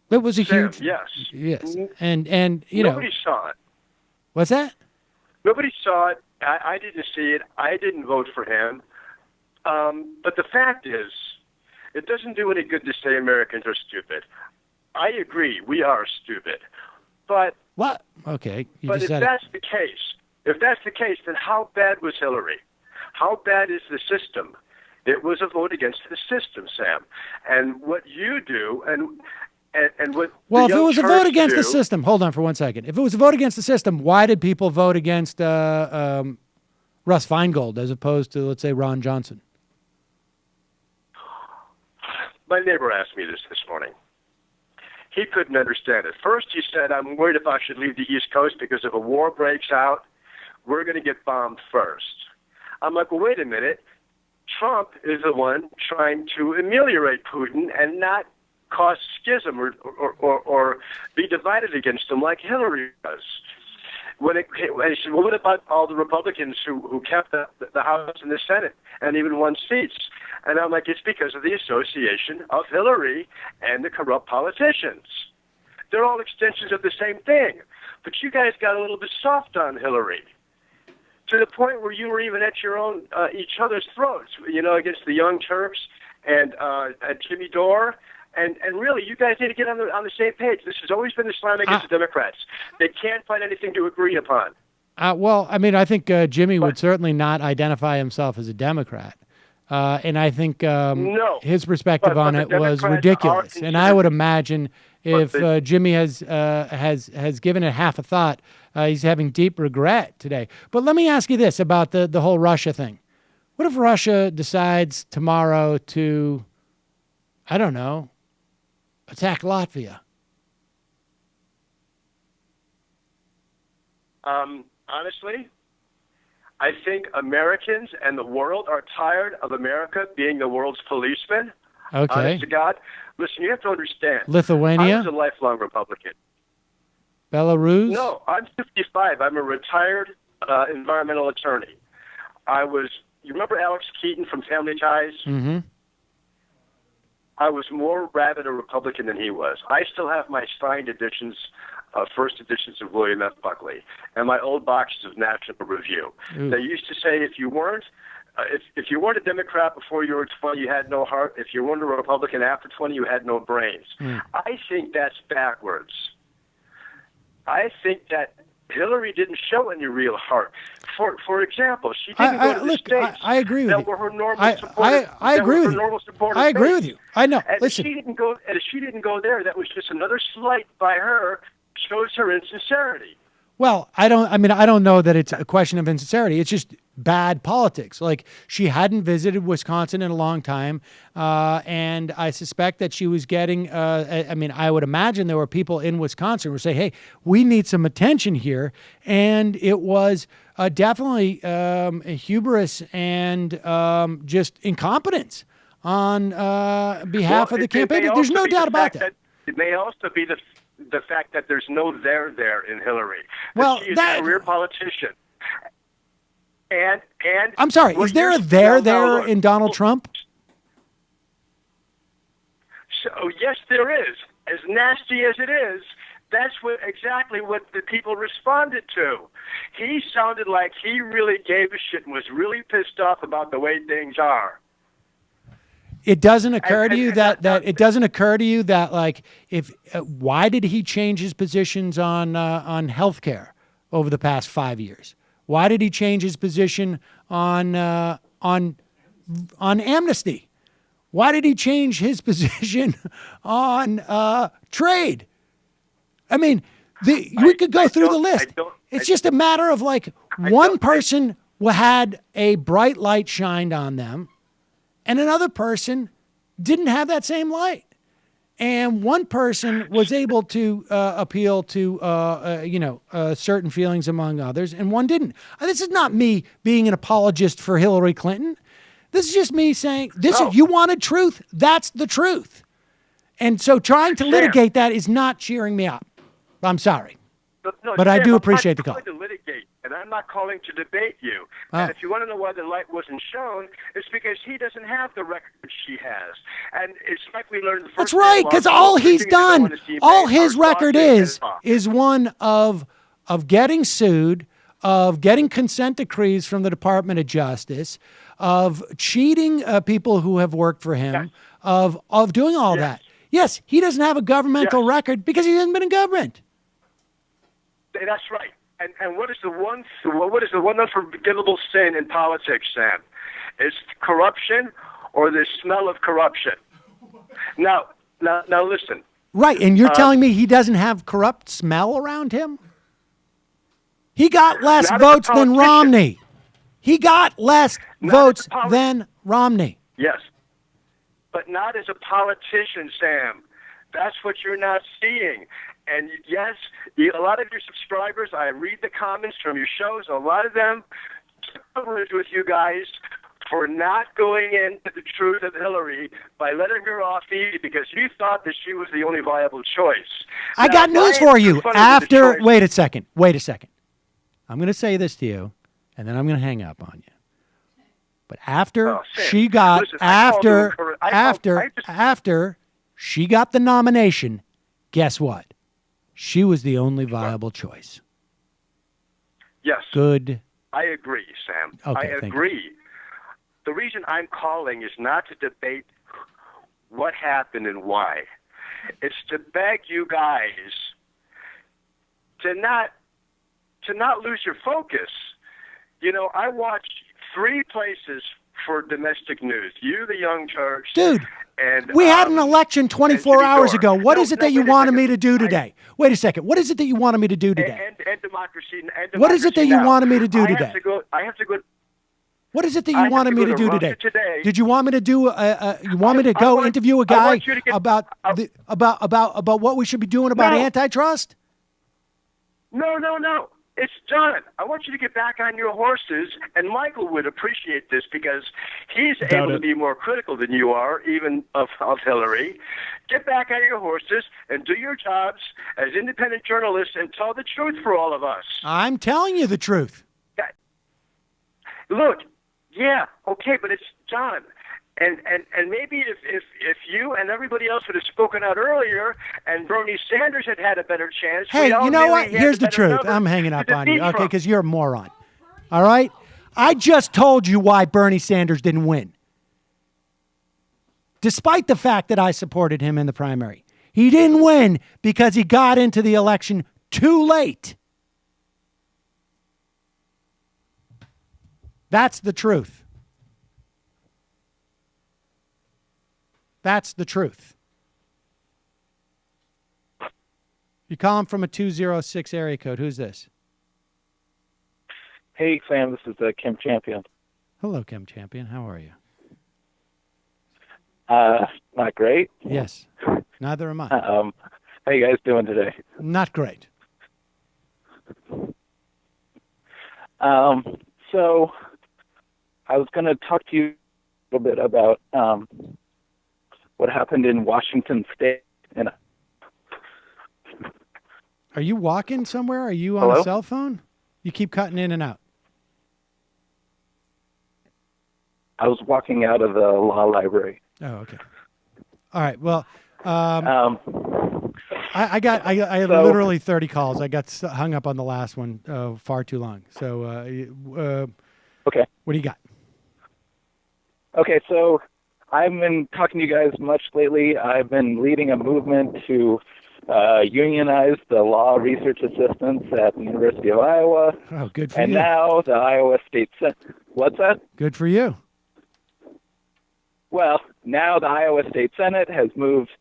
It was a huge. Yes. Yes. And nobody saw it. What's that? Nobody saw it. I didn't see it. I didn't vote for him. But the fact is, it doesn't do any good to say Americans are stupid. I agree, we are stupid. But what? Okay, but if that's the case, then how bad was Hillary? How bad is the system? It was a vote against the system, Sam. And what you do, and what well, if it was a vote against the system, hold on for 1 second. If it was a vote against the system, why did people vote against Russ Feingold as opposed to, let's say, Ron Johnson? My neighbor asked me this morning. He couldn't understand it. First, he said, I'm worried if I should leave the East Coast because if a war breaks out, we're going to get bombed first. I'm like, well, wait a minute. Trump is the one trying to ameliorate Putin and not cause schism or be divided against him like Hillary does. And he said, well, what about all the Republicans who kept the House and the Senate and even won seats? And I'm like, it's because of the association of Hillary and the corrupt politicians. They're all extensions of the same thing. But you guys got a little bit soft on Hillary to the point where you were even at your own, each other's throats, against the Young Turks and Jimmy Dore. And really, you guys need to get on the same page. This has always been Islam against the Democrats. They can't find anything to agree upon. I think Jimmy would certainly not identify himself as a Democrat. And I think his perspective on it was ridiculous. And I would imagine if Jimmy has given it half a thought, he's having deep regret today. But let me ask you this about the whole Russia thing. What if Russia decides tomorrow to, I don't know, attack Latvia? Honestly, I think Americans and the world are tired of America being the world's policeman. Okay. Honest to God. Listen, you have to understand. Lithuania? I was a lifelong Republican. Belarus? No, I'm 55. I'm a retired environmental attorney. You remember Alex Keaton from Family Ties? Mm-hmm. I was more rabid a Republican than he was. I still have my signed editions, first editions of William F. Buckley, and my old boxes of National Review. Ooh. They used to say if you weren't a Democrat before you were 20, you had no heart. If you weren't a Republican after 20, you had no brains. I think that's backwards. I think that Hillary didn't show any real heart. For example, she didn't go to the states. I agree with that you. were her normal supporters. I agree with you. I agree with you. I know. And Listen, if she didn't go there, that was just another slight by her. Shows her insincerity. well, I don't know that it's a question of insincerity. It's just bad politics. Like, she hadn't visited Wisconsin in a long time, and I suspect that she was getting. I would imagine there were people in Wisconsin who were saying, "Hey, we need some attention here," and it was definitely hubris and just incompetence on behalf of the campaign. There's no doubt about that. It may also be the fact that there's no there in Hillary. Well, she is a career politician. And I'm sorry, is there a there in Donald Trump? So yes, there is. As nasty as it is, that's exactly what the people responded to. He sounded like he really gave a shit and was really pissed off about the way things are. It doesn't occur to you that like if why did he change his positions on healthcare over the past 5 years? Why did he change his position on amnesty? Why did he change his position on trade? I mean, we could go through the list. It's just a matter of like one person had a bright light shined on them, and another person didn't have that same light. And one person was able to appeal to, certain feelings among others, and one didn't. This is not me being an apologist for Hillary Clinton. This is just me saying, you wanted truth, that's the truth. And so trying to litigate that is not cheering me up. I'm sorry. But I do appreciate the call. I'm not calling to litigate, and I'm not calling to debate you. And if you want to know why the light wasn't shown, it's because he doesn't have the record she has. And it's like we learned the first. That's right, because all he's done, all his record is one of getting sued, of getting consent decrees from the Department of Justice, of cheating people who have worked for him, of doing all that. Yes, he doesn't have a governmental record because he hasn't been in government. That's right. And what is the one unforgivable sin in politics, Sam? It's corruption or the smell of corruption. Now listen. Right, and you're telling me he doesn't have corrupt smell around him? He got less votes than Romney. He got less votes than Romney. Yes, but not as a politician, Sam. That's what you're not seeing. And yes, a lot of your subscribers, I read the comments from your shows, a lot of them privileged with you guys for not going into the truth of Hillary by letting her off easy because you thought that she was the only viable choice. I got news for you. Wait a second. I'm going to say this to you, and then I'm going to hang up on you. But after she got she got the nomination, guess what? She was the only viable choice. Yes. Good. I agree, Sam. Okay, I agree. The reason I'm calling is not to debate what happened and why. It's to beg you guys to not lose your focus. You know, I watch 3 places for domestic news. You, the Young Turks. Dude, and we had an election 24 hours ago. What is it that you wanted me to do today? Wait a second. What is it that you wanted me to do today? And democracy. What is it that you wanted me to do today? I have to go. What is it that you wanted me to do today? Did you want me to do? You want me to go interview a guy about what we should be doing about antitrust? No. It's done. I want you to get back on your horses, and Michael would appreciate this because he's able to be more critical than you are, even of Hillary. get back on your horses and do your jobs as independent journalists and tell the truth for all of us. I'm telling you the truth. Look, yeah, okay, but it's John. And maybe if you and everybody else would have spoken out earlier and Bernie Sanders had a better chance. Hey, you know what? Here's the truth. I'm hanging up on you, okay, because you're a moron. All right? I just told you why Bernie Sanders didn't win. Despite the fact that I supported him in the primary. He didn't win because he got into the election too late. That's the truth. That's the truth. You call him from a 206 area code. Who's this? Hey, Sam, this is Kim Champion. Hello, Kim Champion. How are you? Not great. Yes. Neither am I. How you guys doing today? Not great. So I was going to talk to you a little bit about what happened in Washington State. And are you walking somewhere? Are you on Hello? a cell phone? You keep cutting in and out. I was walking out of the law library. Oh, okay. All right. Well, I had literally 30 calls. I got hung up on the last one far too long. So, okay. What do you got? Okay, so I've been talking to you guys much lately. I've been leading a movement to unionize the law research assistants at the University of Iowa. Oh, good for and you. And now the Iowa State Senate. What's that? Good for you. Well, now the Iowa State Senate has moved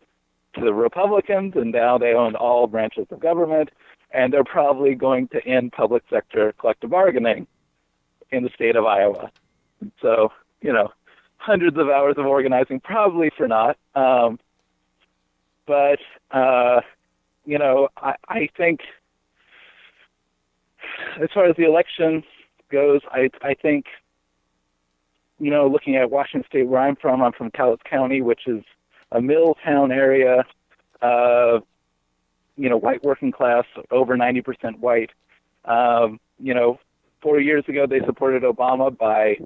to the Republicans, and now they own all branches of government, and they're probably going to end public sector collective bargaining in the state of Iowa. So, hundreds of hours of organizing, probably for naught. But I think as far as the election goes, I think, looking at Washington State, where I'm from Cowlitz County, which is a mill town area, white working class, over 90% white. 4 years ago, they supported Obama by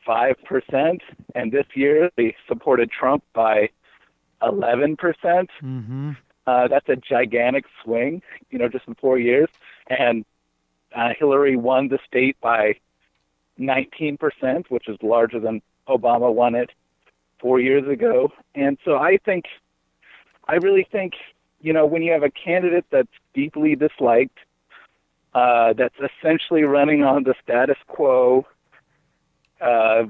5%, and this year they supported Trump by 11%. Mm-hmm. That's a gigantic swing, just in 4 years. And Hillary won the state by 19%, which is larger than Obama won it 4 years ago. And so I really think, when you have a candidate that's deeply disliked, that's essentially running on the status quo,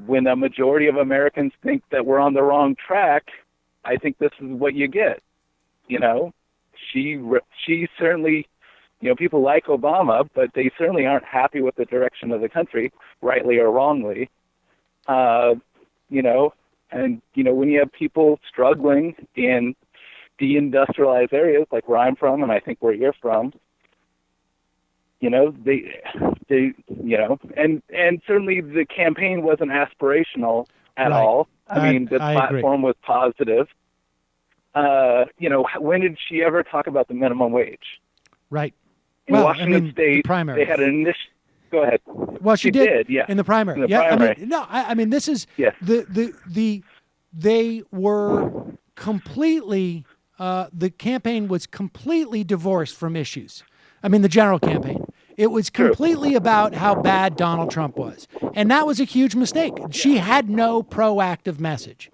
when a majority of Americans think that we're on the wrong track, I think this is what you get. She certainly, people like Obama, but they certainly aren't happy with the direction of the country, rightly or wrongly. And when you have people struggling in deindustrialized areas like where I'm from, and I think where you're from, they and certainly the campaign wasn't aspirational at all. I mean, the platform was positive. When did she ever talk about the minimum wage? Right. In Washington State, the primary. They had an initiative. Go ahead. Well, she did. Yeah. In the primary. In the primary. This is they were completely the campaign was completely divorced from issues. The general campaign. It was completely about how bad Donald Trump was. And that was a huge mistake. She had no proactive message.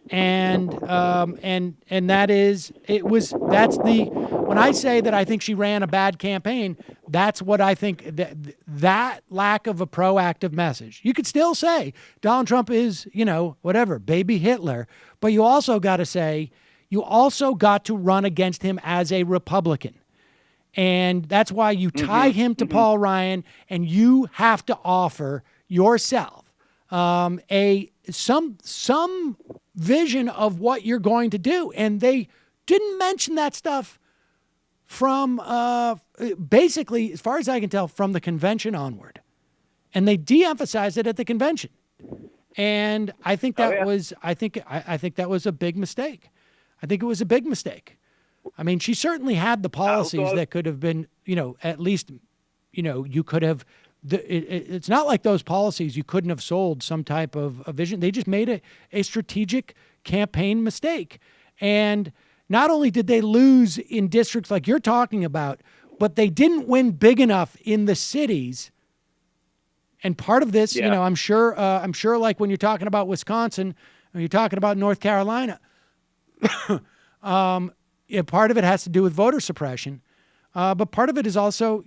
And when I say that I think she ran a bad campaign, that's what I think, that lack of a proactive message. You could still say Donald Trump is, baby Hitler, but you also got to say, you also got to run against him as a Republican. And that's why you tie him to Paul Ryan, and you have to offer yourself some vision of what you're going to do. And they didn't mention that stuff from basically, as far as I can tell, from the convention onward. And they de-emphasized it at the convention. And I think that was I think that was a big mistake. I think it was a big mistake. I mean, she certainly had the policies that could have been, at least, you could have. It's not like those policies you couldn't have sold some type of a vision. They just made a strategic campaign mistake. And not only did they lose in districts like you're talking about, but they didn't win big enough in the cities. And part of this, I'm sure like when you're talking about Wisconsin or you're talking about North Carolina, part of it has to do with voter suppression. But part of it is also,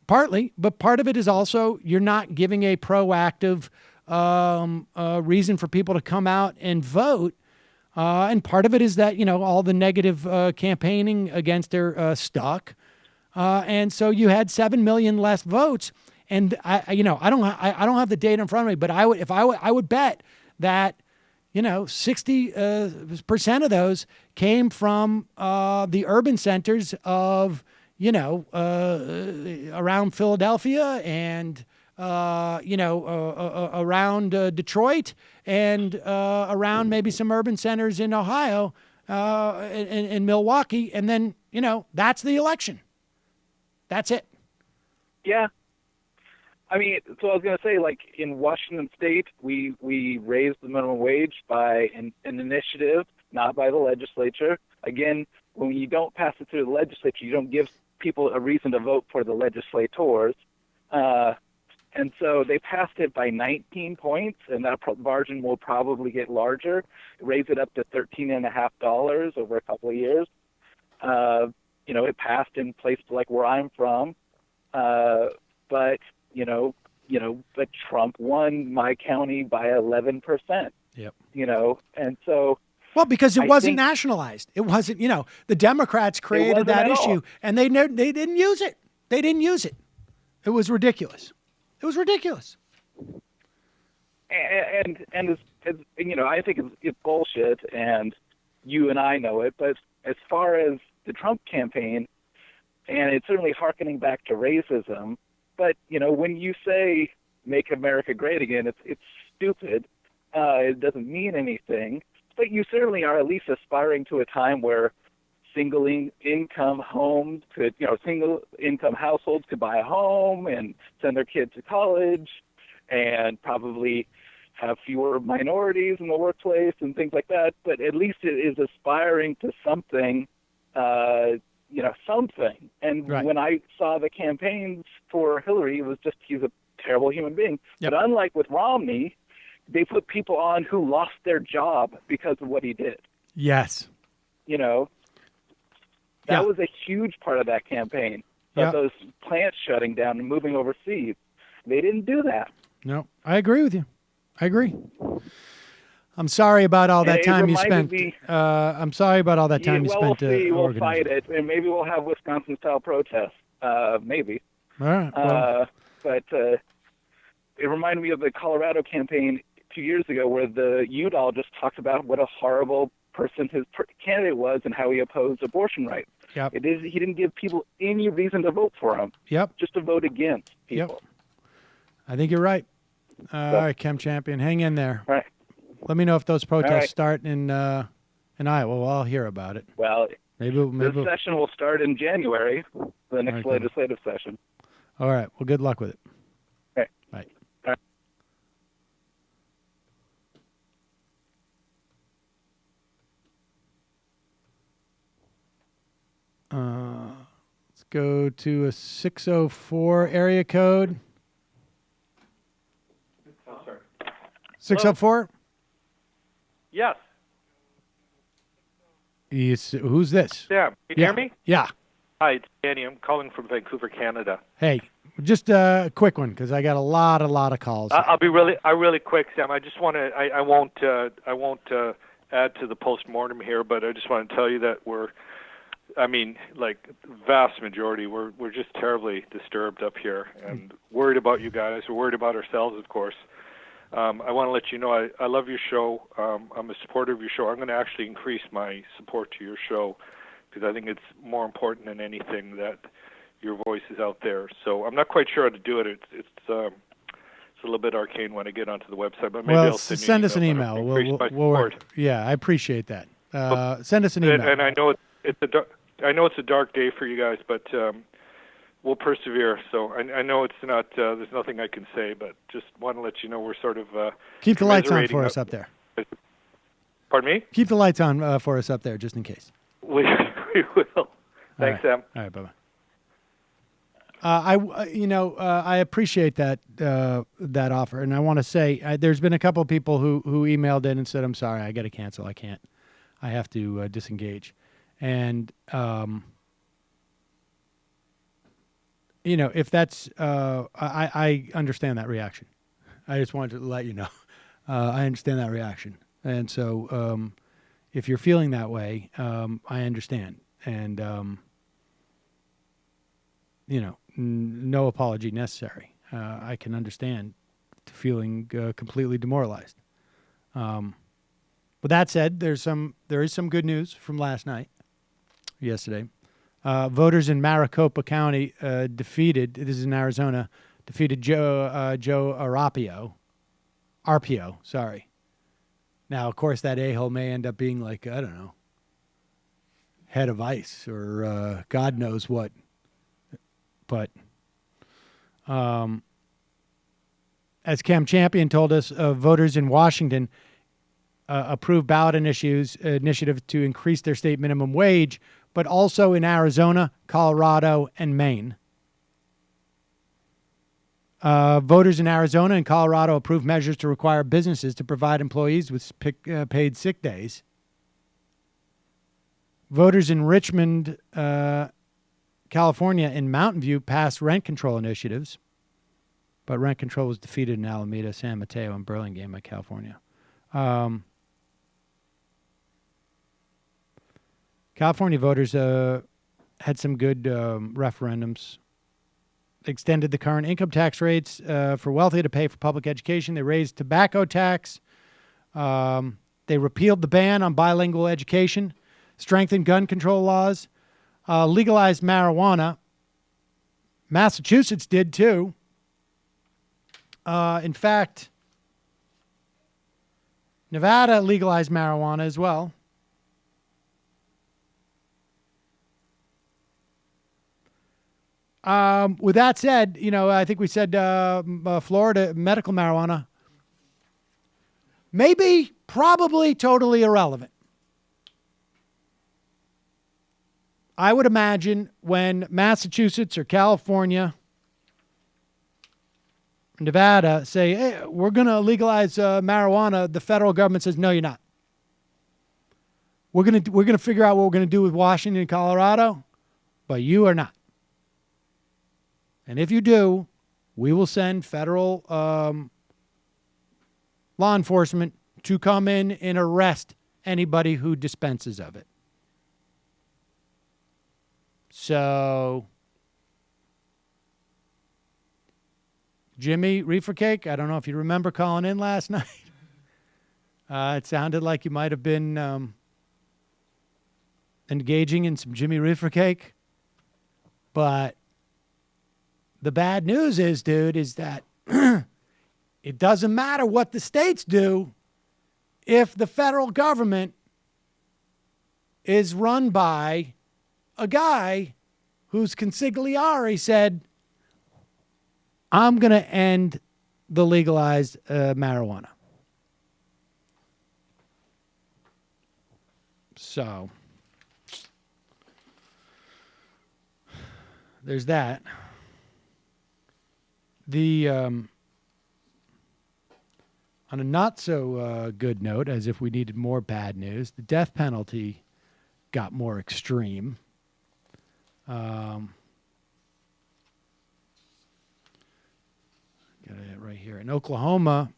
partly, but part of it is also you're not giving a proactive reason for people to come out and vote. And part of it is that, all the negative campaigning against her stuck. And so you had 7 million less votes. And I don't have the data in front of me, but I would bet that 60% of those came from the urban centers of around Philadelphia and around Detroit and around maybe some urban centers in Ohio and Milwaukee, and then that's the election. That's it. Yeah. I mean, so I was going to say, like in Washington State, we raised the minimum wage by an initiative, not by the legislature. Again, when you don't pass it through the legislature, you don't give people a reason to vote for the legislators. And so they passed it by 19 points, and that margin will probably get larger, raise it up to $13.50 over a couple of years. It passed in places like where I'm from, but Trump won my county by 11%. Yep. And so. Well, because it wasn't nationalized. It wasn't, the Democrats created that issue, and they didn't use it. They didn't use it. It was ridiculous. It was ridiculous. And it's I think it's bullshit, and you and I know it. But as far as the Trump campaign, and it's certainly hearkening back to racism. But when you say "Make America Great Again," it's stupid. It doesn't mean anything. But you certainly are at least aspiring to a time where single income households could buy a home and send their kids to college, and probably have fewer minorities in the workplace and things like that. But at least it is aspiring to something. Something. And when I saw the campaigns for Hillary, it was just he's a terrible human being. Yep. But unlike with Romney, they put people on who lost their job because of what he did. Yes. That was a huge part of that campaign. Those plants shutting down and moving overseas. They didn't do that. No, I agree with you. I agree. I'm sorry about all that time you spent. I'm sorry about all that time you spent. We'll see. We'll fight it, and maybe we'll have Wisconsin-style protests. Maybe. All right. Well. But it reminded me of the Colorado campaign 2 years ago, where the Udall just talked about what a horrible person his candidate was and how he opposed abortion rights. Yep. He didn't give people any reason to vote for him. Yep. Just to vote against people. Yep. I think you're right. All right, Chem Champion, hang in there. All right. Let me know if those protests start in Iowa. Well, I'll hear about it. Well, maybe the session will start in January, the next legislative session. All right. Well, good luck with it. Okay. Bye. All right. Let's go to a 604 area code. 604? Yes. Who's this? Yeah. Can you hear me? Yeah. Hi, it's Danny. I'm calling from Vancouver, Canada. Hey, just a quick one because I got a lot of calls. I'll be really quick, Sam. I just want to. I won't add to the postmortem here, but I just want to tell you that vast majority, we're just terribly disturbed up here and worried about you guys. We're worried about ourselves, of course. I want to let you know I love your show. I'm a supporter of your show. I'm going to actually increase my support to your show because I think it's more important than anything that your voice is out there. So I'm not quite sure how to do it. It's a little bit arcane when I get onto the website, but maybe I'll send us an email. We'll I appreciate that. send us an email. And I know it's a dark day for you guys, but we'll persevere. So I know it's not. There's nothing I can say, but just want to let you know we're sort of keep the lights on for commiserating us up there. Pardon me? Keep the lights on for us up there, just in case. We will. Thanks, Sam. All right, bye-bye. I appreciate that that offer, and I want to say there's been a couple of people who emailed in and said, "I'm sorry, I got to cancel. I can't. I have to disengage." And if that's, I understand that reaction. I just wanted to let you know, I understand that reaction, and so if you're feeling that way, I understand, and no apology necessary. I can understand feeling completely demoralized. With that said, there is some good news from yesterday. Voters in Maricopa County defeated, this is in Arizona, Joe Arpaio, sorry. Now, of course, that a-hole may end up being like, I don't know, head of ICE or God knows what. But as Cam Champion told us, voters in Washington approved ballot initiative to increase their state minimum wage, but also in Arizona, Colorado, and Maine. Voters in Arizona and Colorado approved measures to require businesses to provide employees with paid sick days. Voters in Richmond, California, and Mountain View passed rent control initiatives, but rent control was defeated in Alameda, San Mateo, and Burlingame, California. California voters had some good referendums. Extended the current income tax rates for wealthy to pay for public education. They raised tobacco tax. They repealed the ban on bilingual education, strengthened gun control laws, legalized marijuana. Massachusetts did too. In fact, Nevada legalized marijuana as well. With that said, I think we said Florida medical marijuana, maybe, probably totally irrelevant. I would imagine when Massachusetts or California, Nevada say, hey, we're going to legalize marijuana, the federal government says, no, you're not. We're going to figure out what we're going to do with Washington and Colorado, but you are not. And if you do, we will send federal law enforcement to come in and arrest anybody who dispenses of it. So, Jimmy Reefer Cake, I don't know if you remember calling in last night. It sounded like you might have been engaging in some Jimmy Reefer Cake. But the bad news is, dude, is that it doesn't matter what the states do if the federal government is run by a guy whose consigliere said, I'm going to end the legalized marijuana. So, there's that. On a not so good note, as if we needed more bad news, the death penalty got more extreme. Got it right here. In Oklahoma,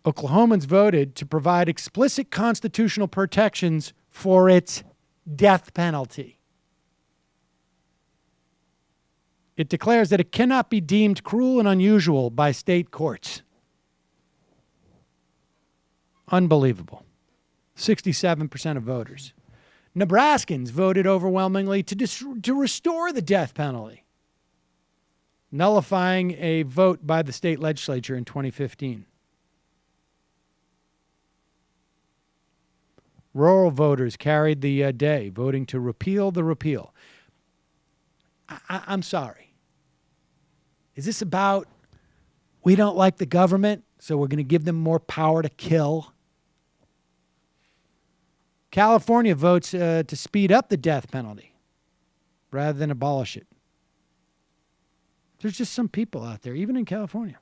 Oklahomans voted to provide explicit constitutional protections for its death penalty. It declares that it cannot be deemed cruel and unusual by state courts. Unbelievable. 67% of voters. Nebraskans voted overwhelmingly to restore the death penalty, nullifying a vote by the state legislature in 2015. Rural voters carried the day, voting to repeal the repeal. I'm sorry. Is this about we don't like the government, so we're going to give them more power to kill? California votes to speed up the death penalty rather than abolish it. There's just some people out there, even in California.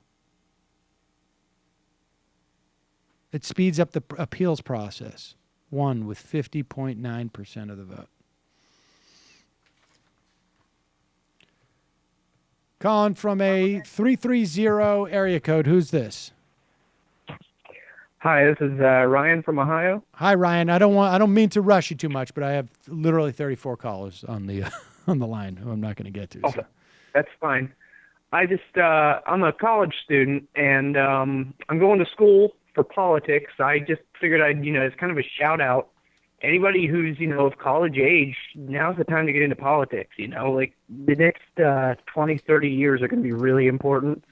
It speeds up the appeals process. Won with 50.9% of the vote. Calling from a 330 area code. Who's this? Hi, this is Ryan from Ohio. Hi, Ryan. I don't mean to rush you too much, but I have literally 34 callers on the on the line who I'm not going to get to. Okay, so. That's fine. I'm a college student, and I'm going to school for politics. I just figured it's kind of a shout out. Anybody who's, of college age, now's the time to get into politics, Like, the next 20, 30 years are going to be really important.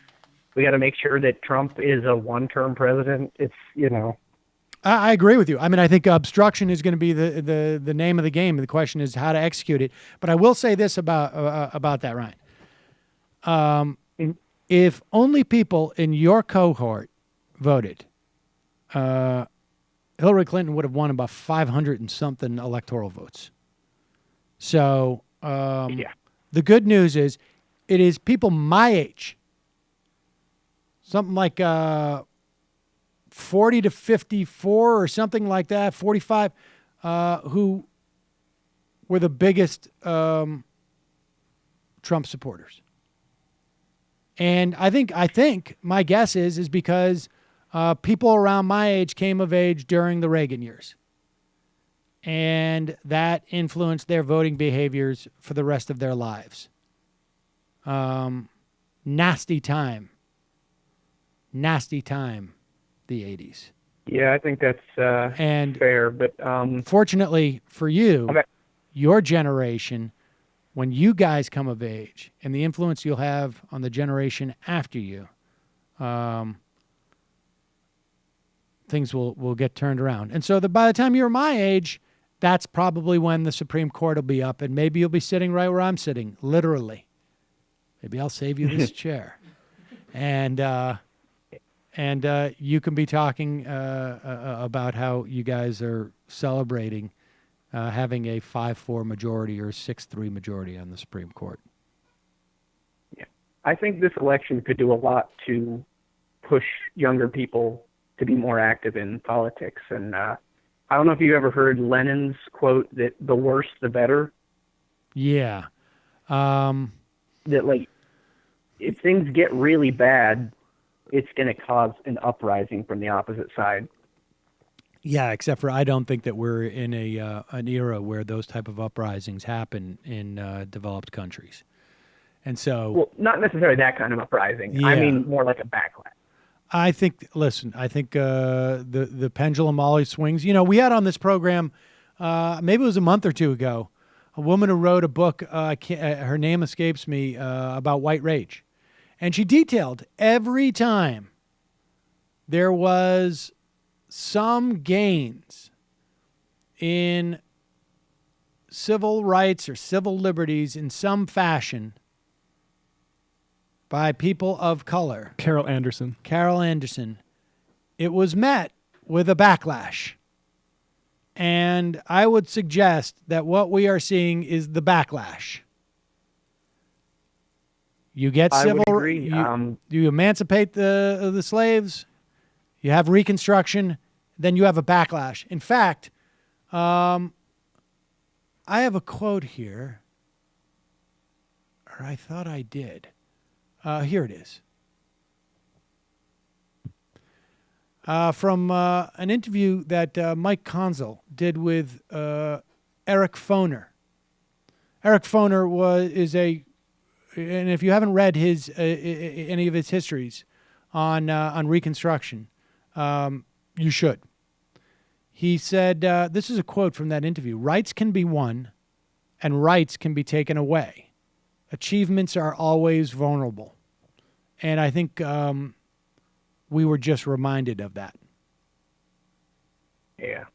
We got to make sure that Trump is a one-term president. It's, I agree with you. I mean, I think obstruction is going to be the name of the game. The question is how to execute it. But I will say this about that, Ryan. If only people in your cohort voted, Hillary Clinton would have won about 500 and something electoral votes. So the good news is it is people my age, something like 40 to 54 or something like that, 45, who were the biggest Trump supporters. And I think my guess is because people around my age came of age during the Reagan years. And that influenced their voting behaviors for the rest of their lives. Nasty time, the 80s. Yeah, I think that's fair. But fortunately for you, your generation, when you guys come of age and the influence you'll have on the generation after you, things will get turned around. And so by the time you're my age, that's probably when the Supreme Court will be up, and maybe you'll be sitting right where I'm sitting, literally. Maybe I'll save you this chair. And you can be talking about how you guys are celebrating having a 5-4 majority or 6-3 majority on the Supreme Court. Yeah, I think this election could do a lot to push younger people to be more active in politics. And I don't know if you ever heard Lenin's quote that the worse, the better. Yeah. That, like, if things get really bad, it's going to cause an uprising from the opposite side. Yeah, except for I don't think that we're in an era where those type of uprisings happen in developed countries. And so... Well, not necessarily that kind of uprising. Yeah. I mean more like a backlash. I think the pendulum always swings. You know, we had on this program, maybe it was a month or two ago, a woman who wrote a book, her name escapes me, about white rage. And she detailed every time there was some gains in civil rights or civil liberties in some fashion by people of color. Carol Anderson. It was met with a backlash. And I would suggest that what we are seeing is the backlash. You get civil, you emancipate the slaves, you have Reconstruction, then you have a backlash. In fact, I have a quote here, or I thought I did. Here it is. From an interview that Mike Conzel did with Eric Foner. Eric Foner is and if you haven't read his any of his histories on Reconstruction, you should. He said, this is a quote from that interview: "Rights can be won, and rights can be taken away. Achievements are always vulnerable." And I think we were just reminded of that. Yeah.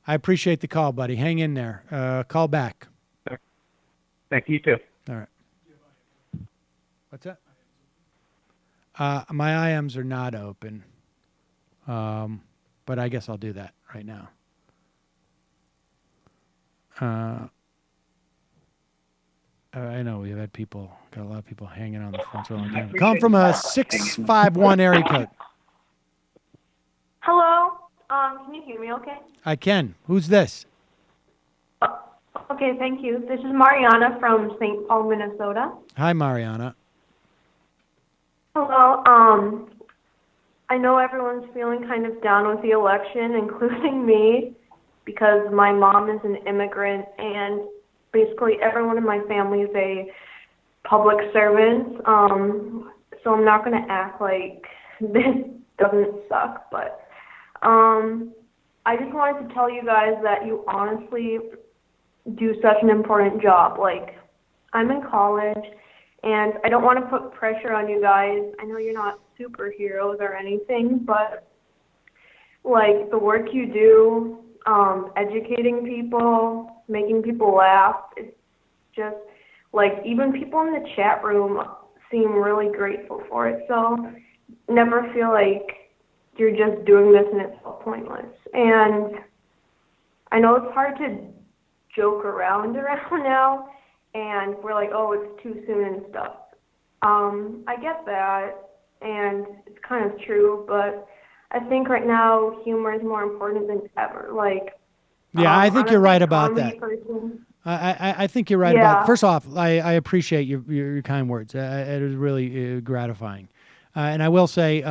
I appreciate the call, buddy. Hang in there. Call back. Thank you, too. All right. What's that? My IMs are not open, but I guess I'll do that right now. I know we've had got a lot of people hanging on the phone for a long time. Come from a 651 area code. Hello. Can you hear me okay? I can. Who's this? Okay, thank you. This is Mariana from St. Paul, Minnesota. Hi, Mariana. Hello. I know everyone's feeling kind of down with the election, including me, because my mom is an immigrant and basically everyone in my family is a public servant. So I'm not going to act like this doesn't suck, but I just wanted to tell you guys that you honestly do such an important job. Like, I'm in college, and I don't want to put pressure on you guys. I know you're not superheroes or anything, but, like, the work you do, educating people, making people laugh, it's just, like, even people in the chat room seem really grateful for it. So never feel like you're just doing this and it's all pointless. And I know it's hard to joke around now, and we're like, oh, it's too soon and stuff. I get that, and it's kind of true, but I think right now humor is more important than ever. Like, yeah, I think you're right about that. Person, I think you're right about. First off, I appreciate your kind words. It was really gratifying, and I will say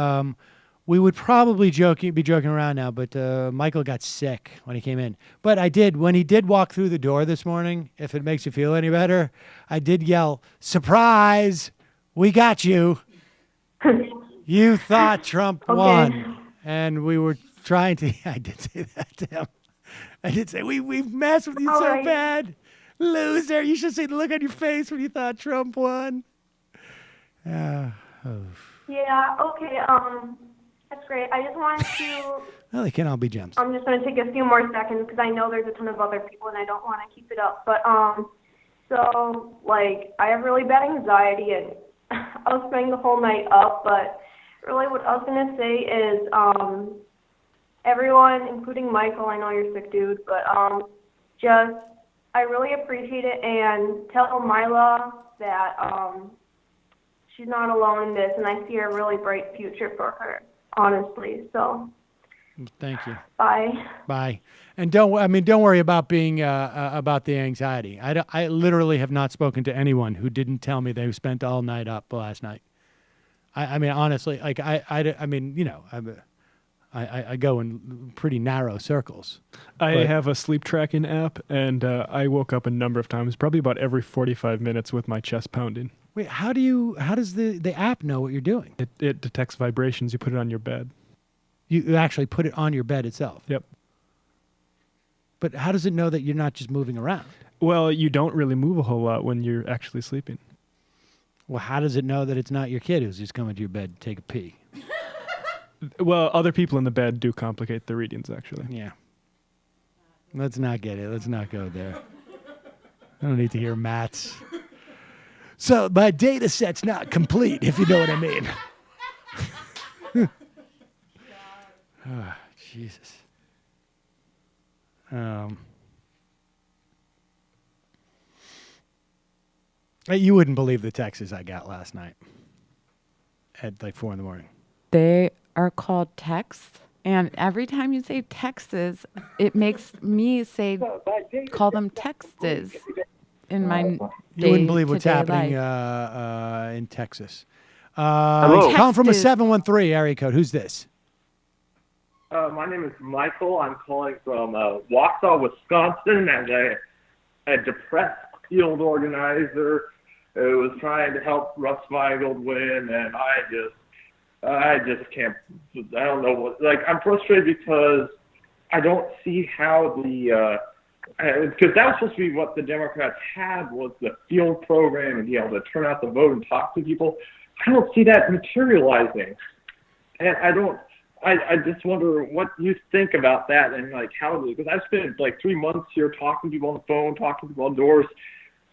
we would probably be joking around now, but Michael got sick when he came in. But when he did walk through the door this morning, if it makes you feel any better, I did yell, "Surprise! We got you! You thought Trump won." And we were trying to, I did say that to him. I did say, we've messed with you so bad. Loser. You should see the look on your face when you thought Trump won. Yeah, okay, that's great. I just wanted to... Well, they can all be gems. I'm just going to take a few more seconds because I know there's a ton of other people and I don't want to keep it up. But, so, like, I have really bad anxiety and I was spending the whole night up, but really what I was going to say is everyone, including Michael, I know you're a sick dude, but I really appreciate it, and tell Mila that she's not alone in this, and I see a really bright future for her, honestly. So thank you. Bye. Bye. And don't worry about being about the anxiety. I literally have not spoken to anyone who didn't tell me they spent all night up last night. I mean, honestly, like I mean, you know, I go in pretty narrow circles. I have a sleep tracking app, and I woke up a number of times, probably about every 45 minutes with my chest pounding. Wait, how does the app know what you're doing? It detects vibrations. You put it on your bed. You actually put it on your bed itself? Yep. But how does it know that you're not just moving around? Well, you don't really move a whole lot when you're actually sleeping. Well, how does it know that it's not your kid who's just coming to your bed to take a pee? Well, other people in the bed do complicate the readings, actually. Yeah. Let's not get it. Let's not go there. I don't need to hear Matt's. So my data set's not complete, if you know what I mean. Oh, Jesus. You wouldn't believe the texts I got last night at like 4 a.m. They are called texts, and every time you say Texas, it makes me say call them texts in my You wouldn't believe what's happening in Texas. Calling from a 713 area code. Who's this? My name is Michael. I'm calling from Wausau, Wisconsin, as a depressed field organizer who was trying to help Russ Feingold win, and I just can't. I don't know what. Like, I'm frustrated because I don't see how because that was supposed to be what the Democrats had, was the field program and be able to turn out the vote and talk to people. I don't see that materializing, and I just wonder what you think about that and like how, because I've spent like 3 months here talking to people on the phone, talking to people outdoors,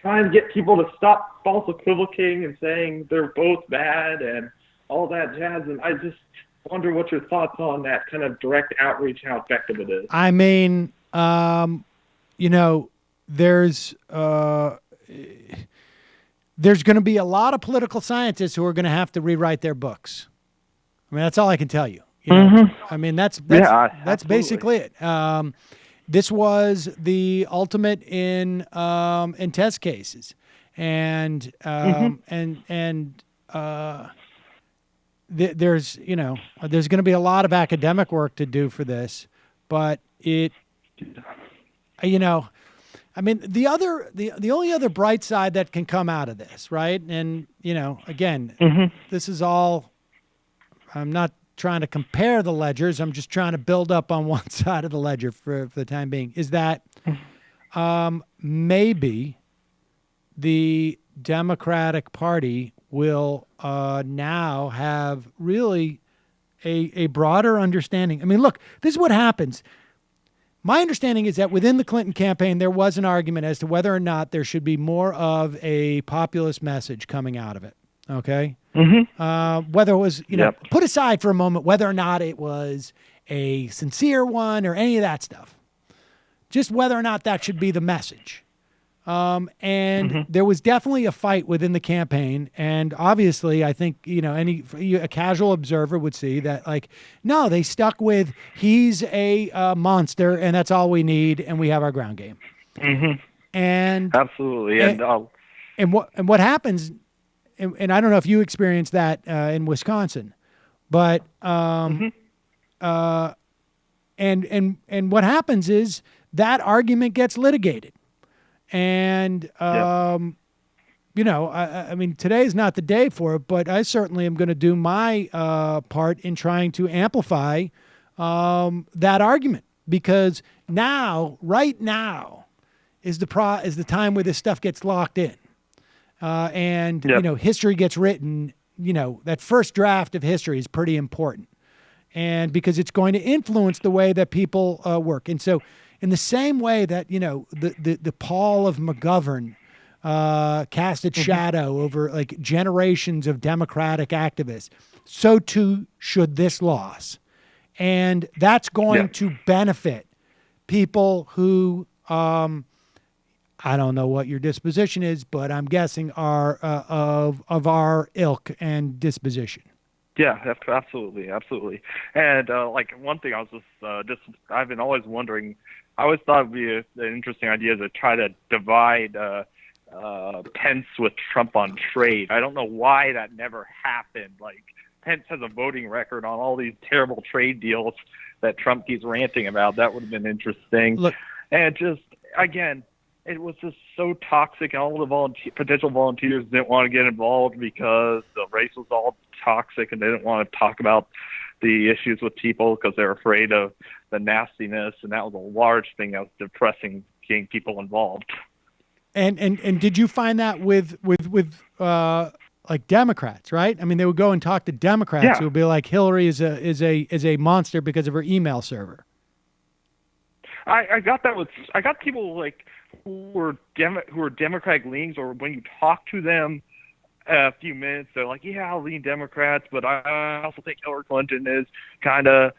trying to get people to stop false equivocating and saying they're both bad and all that jazz. And I just wonder what your thoughts on that kind of direct outreach, how effective it is. I mean, you know, there's going to be a lot of political scientists who are going to have to rewrite their books. I mean, that's all I can tell you. You know? I mean, that's basically it. This was the ultimate in test cases, and there's there's going to be a lot of academic work to do for this, but I mean, the only other bright side that can come out of this, right? And again, this is all. I'm not trying to compare the ledgers. I'm just trying to build up on one side of the ledger for the time being. Is that maybe the Democratic Party will now have really a broader understanding. I mean, look, this is what happens. My understanding is that within the Clinton campaign, there was an argument as to whether or not there should be more of a populist message coming out of it. Okay. Whether it was, put aside for a moment whether or not it was a sincere one or any of that stuff, just whether or not that should be the message. And there was definitely a fight within the campaign. And obviously, I think, a casual observer would see that, like, no, they stuck with he's a monster and that's all we need. And we have our ground game. And absolutely. And what happens, and I don't know if you experienced that in Wisconsin, but and what happens is that argument gets litigated, and I mean, today's not the day for it, but I certainly am going to do my part in trying to amplify that argument, because right now is the time where this stuff gets locked in. And history gets written, that first draft of history is pretty important, and because it's going to influence the way that people work. And so in the same way that, the Paul of McGovern cast its shadow over like generations of Democratic activists, so too should this loss. And that's going to benefit people who, I don't know what your disposition is, but I'm guessing are of our ilk and disposition. Yeah, absolutely. And like one thing I was I've been always wondering. I always thought it'd be an interesting idea to try to divide Pence with Trump on trade. I don't know why that never happened. Like, Pence has a voting record on all these terrible trade deals that Trump keeps ranting about. That would have been interesting. Look, and just again, it was just so toxic, and all the potential volunteers didn't want to get involved because the race was all toxic, and they didn't want to talk about the issues with people because they're afraid of the nastiness, and that was a large thing that was depressing, getting people involved. And did you find that with like Democrats, right? I mean, they would go and talk to Democrats who would be like, Hillary is a monster because of her email server. I got people like who were Democratic leanings, or when you talk to them a few minutes, they're like, yeah, I'll lean Democrats, but I also think Hillary Clinton is kind of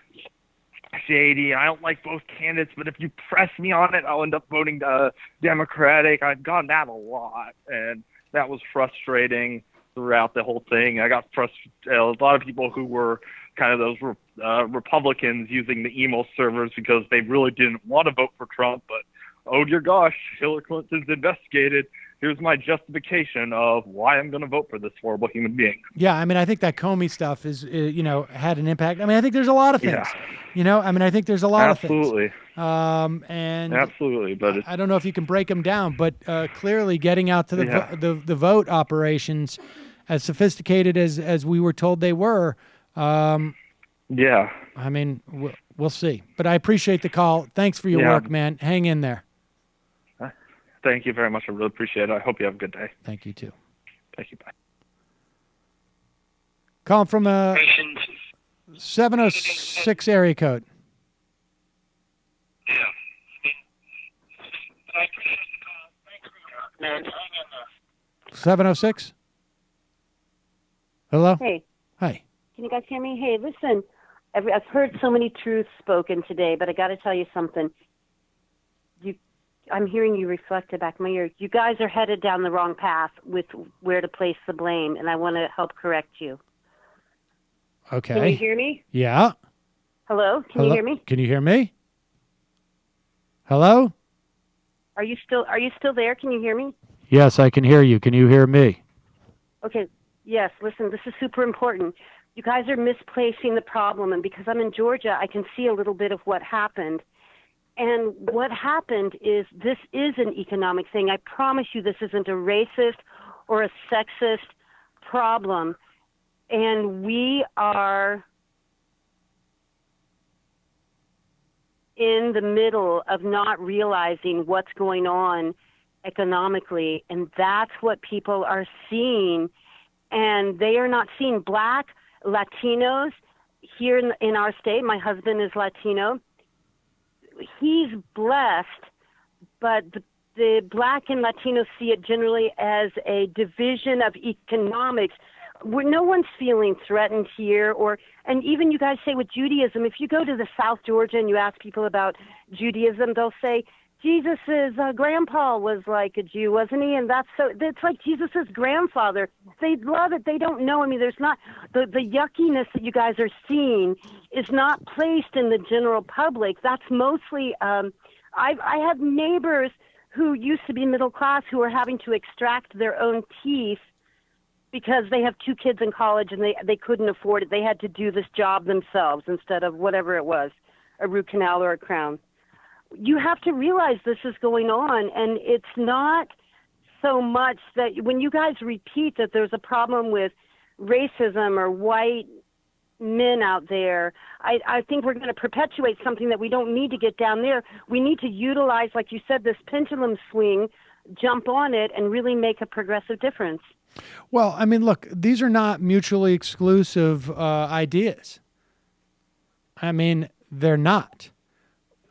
shady. I don't like both candidates, but if you press me on it, I'll end up voting Democratic. I've gotten that a lot, and that was frustrating throughout the whole thing. I got a lot of people who were kind of those Republicans using the email servers because they really didn't want to vote for Trump, but oh dear gosh, Hillary Clinton's investigated. Here's my justification of why I'm going to vote for this horrible human being. Yeah, I mean, I think that Comey stuff is, had an impact. I mean, I think there's a lot of things. Yeah. I mean, I think there's a lot of things. And absolutely, but I don't know if you can break them down, but clearly getting out to the vote operations, as sophisticated as we were told they were. I mean, we'll see. But I appreciate the call. Thanks for your work, man. Hang in there. Thank you very much. I really appreciate it. I hope you have a good day. Thank you, too. Thank you. Bye. Calling from 706 area code. Yeah. 706? Hello? Hey. Hi. Can you guys hear me? Hey, listen, I've heard so many truths spoken today, but I got to tell you something. I'm hearing you reflected back in my ear. You guys are headed down the wrong path with where to place the blame, and I want to help correct you. Okay. Can you hear me? Yeah. Hello? Can you hear me? Can you hear me? Hello? Are you still there? Can you hear me? Yes, I can hear you. Can you hear me? Okay. Yes, listen, this is super important. You guys are misplacing the problem, and because I'm in Georgia, I can see a little bit of what happened. And what happened is this is an economic thing. I promise you this isn't a racist or a sexist problem. And we are in the middle of not realizing what's going on economically. And that's what people are seeing. And they are not seeing Black, Latinos here in our state. My husband is Latino. He's blessed, but the Black and Latino see it generally as a division of economics. Where no one's feeling threatened here, and even you guys say with Judaism, if you go to the South Georgia and you ask people about Judaism, they'll say Jesus's grandpa was like a Jew, wasn't he? And that's like Jesus's grandfather. They love it. They don't know. I mean, there's not the yuckiness that you guys are seeing is not placed in the general public. That's mostly. I have neighbors who used to be middle class who are having to extract their own teeth because they have 2 kids in college and they couldn't afford it. They had to do this job themselves instead of whatever it was, a root canal or a crown. You have to realize this is going on, and it's not so much that when you guys repeat that there's a problem with racism or white men out there, I think we're going to perpetuate something that we don't need to get down there. We need to utilize, like you said, this pendulum swing, jump on it, and really make a progressive difference. Well, I mean, look, these are not mutually exclusive ideas. I mean, they're not.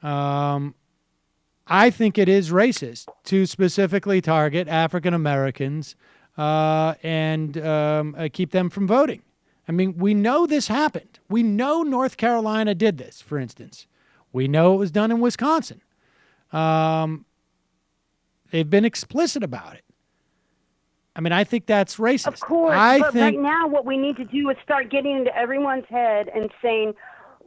I think it is racist to specifically target African Americans and keep them from voting. I mean, we know this happened. We know North Carolina did this, for instance. We know it was done in Wisconsin. They've been explicit about it. I mean, I think that's racist. Of course, but right now what we need to do is start getting into everyone's head and saying,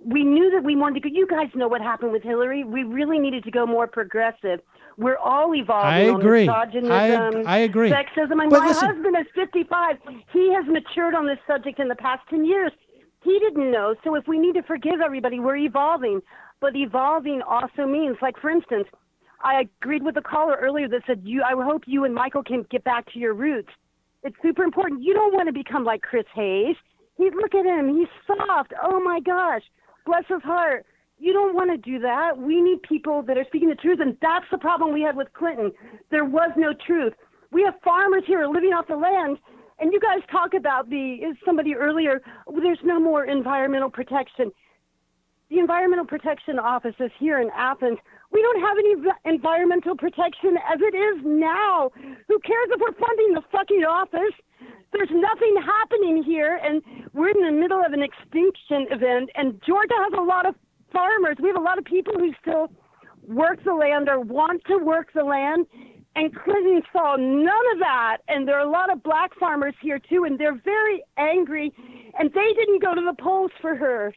we knew that we wanted to go. You guys know what happened with Hillary. We really needed to go more progressive. We're all evolving on misogynism, I agree. Sexism. And But my listen, husband is 55. He has matured on this subject in the past 10 years. He didn't know. So if we need to forgive everybody, we're evolving. But evolving also means, like, for instance, I agreed with the caller earlier that said, I hope you and Michael can get back to your roots. It's super important. You don't want to become like Chris Hayes. Look at him. He's soft. Oh, my gosh. Bless his heart. You don't want to do that. We need people that are speaking the truth, and that's the problem we had with Clinton. There was no truth. We have farmers here living off the land, and you guys talk about somebody earlier, there's no more environmental protection. The Environmental Protection Office is here in Athens. We don't have any environmental protection as it is now. Who cares if we're funding the fucking office? There's nothing happening here, and we're in the middle of an extinction event, and Georgia has a lot of farmers. We have a lot of people who still work the land or want to work the land, and Clinton saw none of that, and there are a lot of Black farmers here, too, and they're very angry, and they didn't go to the polls for her.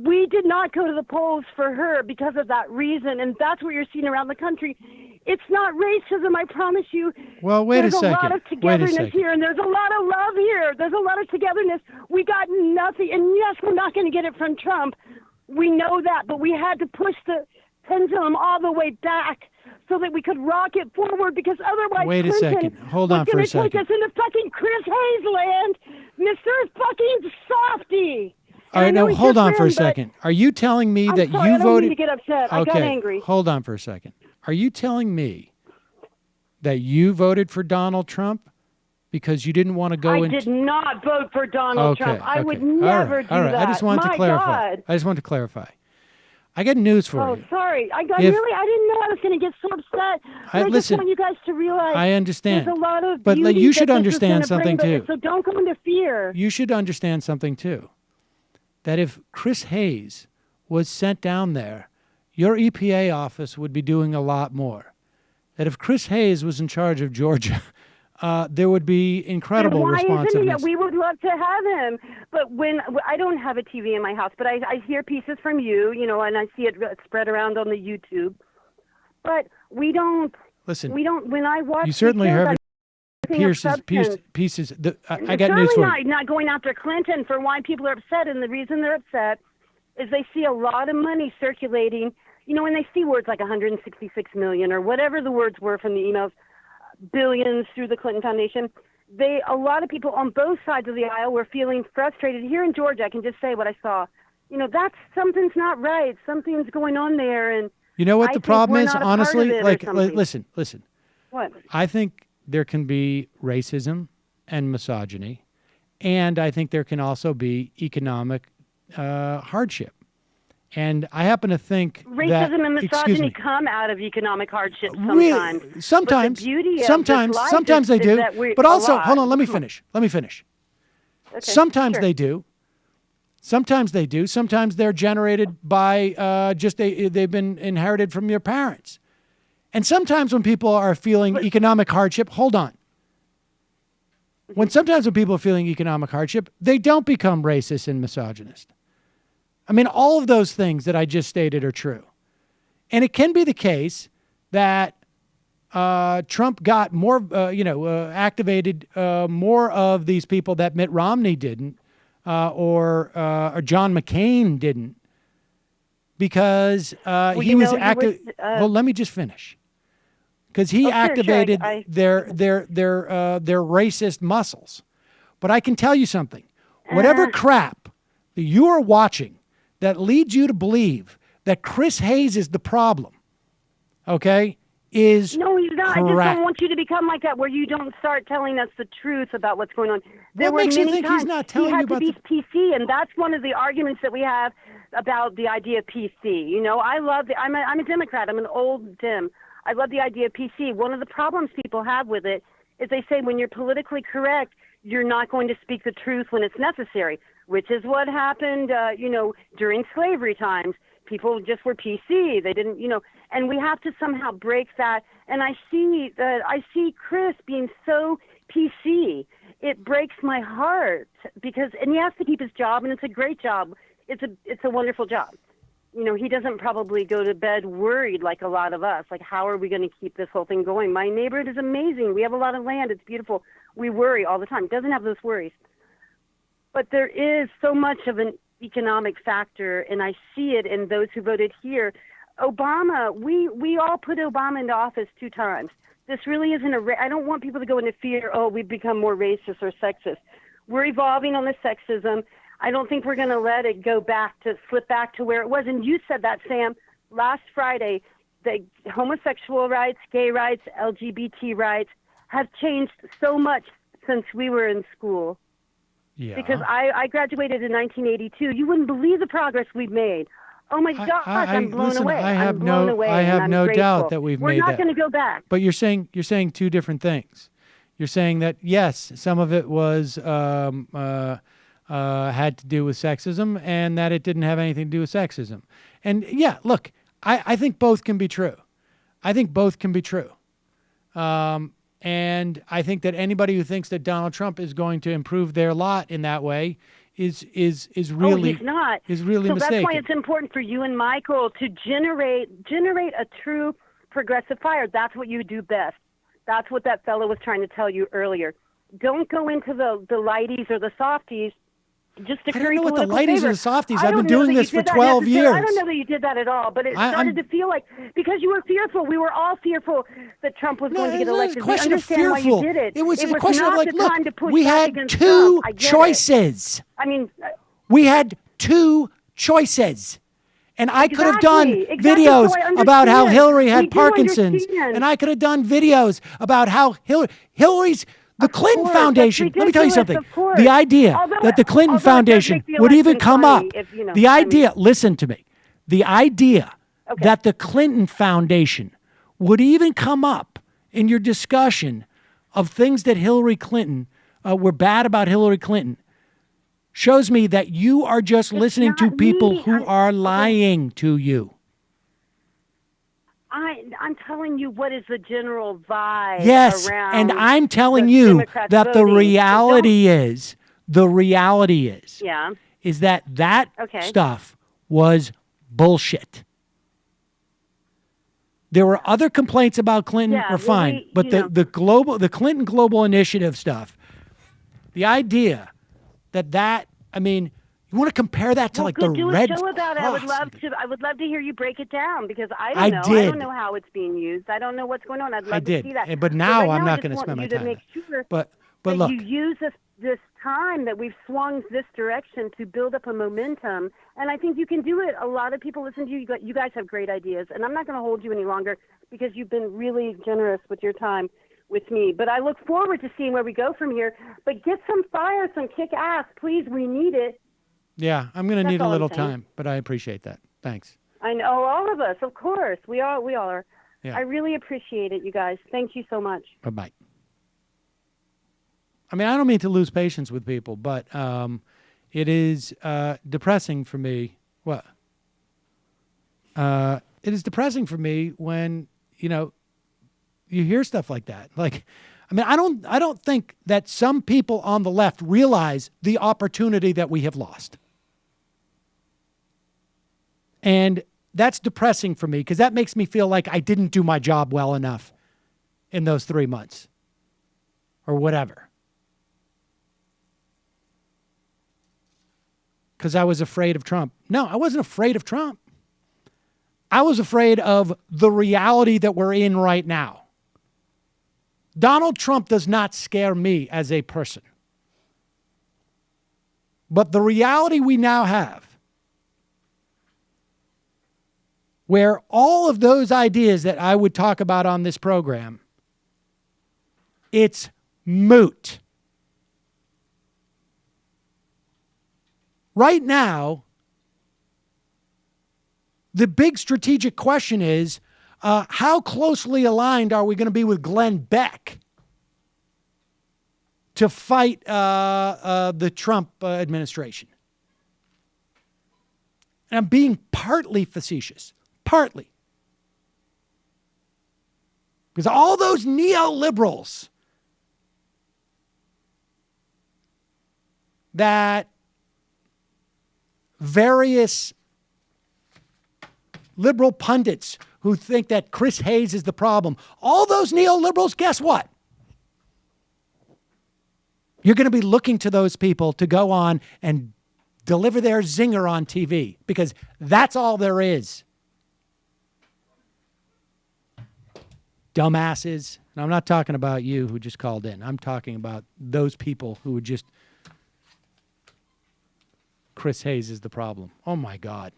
We did not go to the polls for her because of that reason, and that's what you're seeing around the country. It's not racism, I promise you. Well, wait a second. There's a lot of togetherness here, and there's a lot of love here. There's a lot of togetherness. We got nothing, and yes, we're not going to get it from Trump. We know that, but we had to push the pendulum all the way back so that we could rock it forward, because otherwise Wait a second. Hold on for a second. Take us into fucking Chris Hayes land, Mr. fucking Softy. All right, no, hold on for a second. Are you telling me that sorry, you I don't voted? mean to get upset. I got angry. Hold on for a second. Are you telling me that you voted for Donald Trump because you didn't want to go I into... did not vote for Donald Trump. I would All never right, do all right. that. I just wanted My to clarify. God. I just wanted to clarify. I got news for Oh, you. sorry. I If- didn't know I was going to get so upset. But I just listen, want you guys to realize I understand. there's a lot of But beauty you should that this is understand gonna bring, something, but- too. So don't go into fear. You should understand something, too. That if Chris Hayes was sent down there, your EPA office would be doing a lot more. That if Chris Hayes was in charge of Georgia, there would be incredible And why responsiveness. isn't he? We would love to have him. But when I don't have a TV in my house, but I hear pieces from you, and I see it spread around on the YouTube. But we don't. Listen, we don't. When I watch, You certainly the shows, heard pieces. I got news for you. Not going after Clinton for why people are upset, and the reason they're upset is they see a lot of money circulating. When they see words like 166 million or whatever the words were from the emails, billions through the Clinton Foundation, a lot of people on both sides of the aisle were feeling frustrated. Here in Georgia, I can just say what I saw. That's something's not right. Something's going on there, and You know what I the think problem we're is, not a part of honestly? it or Like, something. listen. What? I think there can be racism and misogyny, and I think there can also be economic hardship. And I happen to think that, racism and excuse misogyny me, come out of economic hardship Really? sometimes. Sometimes, But the beauty of sometimes, this life sometimes is they do. that we're But also, alive. hold on, let me finish. Okay, Sometimes sure. they do. Sometimes they do. Sometimes they're generated by they've been inherited from your parents. And sometimes when people are feeling economic hardship, hold on. Sometimes when people are feeling economic hardship, they don't become racist and misogynist. I mean, all of those things that I just stated are true. And it can be the case that Trump got more, activated more of these people that Mitt Romney didn't, or John McCain didn't, because he was active. Well, let me just finish. Because he activated their racist muscles. But I can tell you something. Whatever crap that you are watching that leads you to believe that Chris Hayes is the problem, okay, is No, he's not. I just crap. don't want you to become like that, where you don't start telling us the truth about what's going on. What makes you think he's not telling you about he had to be PC, and that's one of the arguments that we have about the idea of PC. I love I'm a Democrat. I'm an old Dem. I love the idea of PC. One of the problems people have with it is they say when you're politically correct, you're not going to speak the truth when it's necessary, which is what happened, during slavery times. People just were PC. They didn't, and we have to somehow break that. And I see Chris being so PC. It breaks my heart and he has to keep his job, and it's a great job. It's a wonderful job. He doesn't probably go to bed worried like a lot of us. Like, how are we going to keep this whole thing going? My neighborhood is amazing. We have a lot of land. It's beautiful. We worry all the time. It doesn't have those worries. But there is so much of an economic factor, and I see it in those who voted here. Obama, we all put Obama into office 2 times. This really isn't I don't want people to go into fear, we've become more racist or sexist. We're evolving on the sexism. I don't think we're going to let it slip back to where it was. And you said that, Sam, last Friday, the homosexual rights, gay rights, LGBT rights have changed so much since we were in school. Yeah. Because I graduated in 1982. You wouldn't believe the progress we've made. Oh my gosh, I'm blown away. I have I'm blown no, away, I have and I'm no grateful. doubt that we've made that. We're not going to go back. But you're saying 2 different things. You're saying that yes, some of it was had to do with sexism, and that it didn't have anything to do with sexism. And yeah, look, I think both can be true. And I think that anybody who thinks that Donald Trump is going to improve their lot in that way is really he's not. is really so mistaken. That's why it's important for you and Michael to generate a true progressive fire. That's what you do best. That's what that fellow was trying to tell you earlier. Don't go into the lighties or the softies. Just to I don't know what the political lighties favor. or the softies. I I've been don't know doing that this you for did that 12 necessarily. years. I don't know that you did that at all, but it started to feel like, because you were fearful. We were all fearful that Trump was going to get elected. It's a question we of understand fearful. why you did it. It was a question not of like, the look, time to push we back had against 2 Trump. I get choices. It. I mean, we had 2 choices. And I could have done Exactly, videos so I about how understand. Hillary We had do Parkinson's. understand. And I could have done videos about how Hillary's The Clinton course, Foundation, that's let me tell you ridiculous, something. of course. The idea Although that the Clinton although it does Foundation make the would even election come up, funny if, you know, the I mean- idea, listen to me, the idea that the Clinton Foundation would even come up in your discussion of things that Hillary Clinton were bad about Hillary Clinton shows me that you are just listening to people who are lying to you. I'm telling you what is the general vibe Yes, around and I'm telling the you Democrats that the voting. reality is Yeah. is that Okay. stuff was bullshit. There were other complaints about Clinton Yeah, were well, fine, but the Clinton Global Initiative stuff, the idea that I mean, you want to compare that to like the do Red a show about it. Cross. I would love to hear you break it down because I I don't know. I did. don't know how it's being used. I don't know what's going on. I'd love I to did, see that. but now right I'm now, not I going to just spend my want you time. to make sure But that look, you use this time that we've swung this direction to build up a momentum, and I think you can do it. A lot of people listen to you. You guys have great ideas, and I'm not going to hold you any longer because you've been really generous with your time with me. But I look forward to seeing where we go from here. But get some fire, some kick ass, please. We need it. yeah, I'm going to That's need a all I'm little saying. time, but I appreciate that. Thanks. I know, all of us, of course. We all are. Yeah. I really appreciate it, you guys. Thank you so much. Bye-bye. I mean, I don't mean to lose patience with people, but it is depressing for me. What? It is depressing for me when, you hear stuff like that. Like, I mean, I don't think that some people on the left realize the opportunity that we have lost. And that's depressing for me because that makes me feel like I didn't do my job well enough in those 3 months or whatever. Because I was afraid of Trump. No, I wasn't afraid of Trump. I was afraid of the reality that we're in right now. Donald Trump does not scare me as a person. But the reality we now have, where all of those ideas that I would talk about on this program, it's moot. Right now, the big strategic question is, how closely aligned are we going to be with Glenn Beck to fight the Trump administration? And I'm being partly facetious. Partly. Because all those neoliberals that various liberal pundits who think that Chris Hayes is the problem, all those neoliberals, guess what? You're going to be looking to those people to go on and deliver their zinger on TV because that's all there is. Dumbasses. And I'm not talking about you who just called in. I'm talking about those people who would just, Chris Hayes is the problem. Oh my God.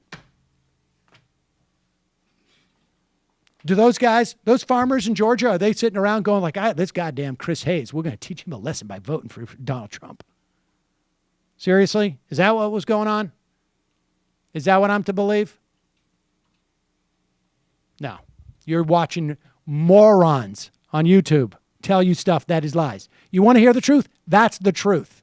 Do those guys, those farmers in Georgia, are they sitting around going like, this goddamn Chris Hayes, we're going to teach him a lesson by voting for Donald Trump? Seriously? Is that what was going on? Is that what I'm to believe? No. You're watching morons on YouTube tell you stuff that is lies. You want to hear the truth? That's the truth.